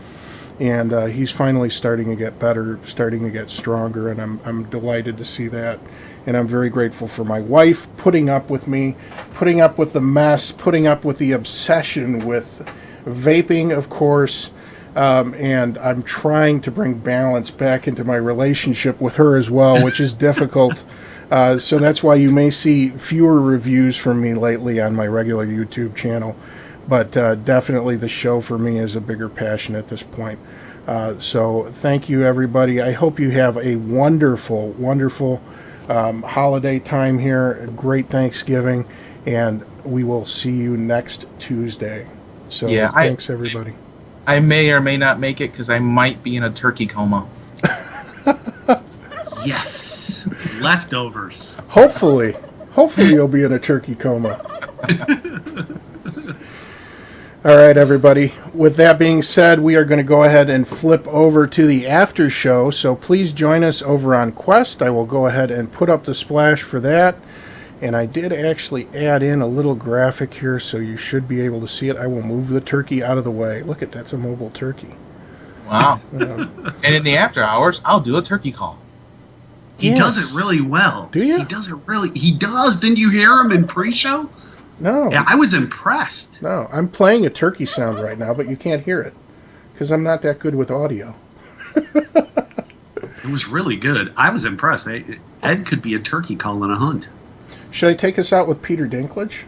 and he's finally starting to get better, starting to get stronger, and I'm delighted to see that. And I'm very grateful for my wife putting up with me, putting up with the mess, putting up with the obsession with vaping, of course. And I'm trying to bring balance back into my relationship with her as well, which is difficult. So that's why you may see fewer reviews from me lately on my regular YouTube channel. But definitely the show for me is a bigger passion at this point. So thank you, everybody. I hope you have a wonderful, wonderful holiday time here. A great Thanksgiving. And we will see you next Tuesday. So thanks, everybody. I may or may not make it because I might be in a turkey coma. Yes. Leftovers. Hopefully you'll be in a turkey coma. All right, everybody. With that being said, we are going to go ahead and flip over to the after show. So please join us over on Quest. I will go ahead and put up the splash for that. And I did actually add in a little graphic here, so you should be able to see it. I will move the turkey out of the way. Look at that's a mobile turkey. Wow. And in the after hours, I'll do a turkey call. He does it really well. Do you? He does it really. He does. Didn't you hear him in pre-show? No. Yeah, I was impressed. No, I'm playing a turkey sound right now, but you can't hear it because I'm not that good with audio. It was really good. I was impressed. Ed could be a turkey call in a hunt. Should I take us out with Peter Dinklage?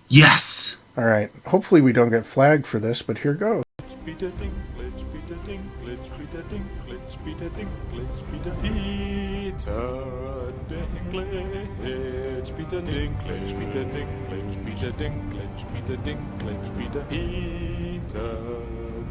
Yes. All right. Hopefully we don't get flagged for this, but here goes. Peter Dinklage, Peter Dinklage, Peter Dinklage, Peter Dinklage, Peter Dinklage, Peter Dinklage, Peter Dinklage, Peter Dinklage, Peter Dinklage, Peter Dinklage, Peter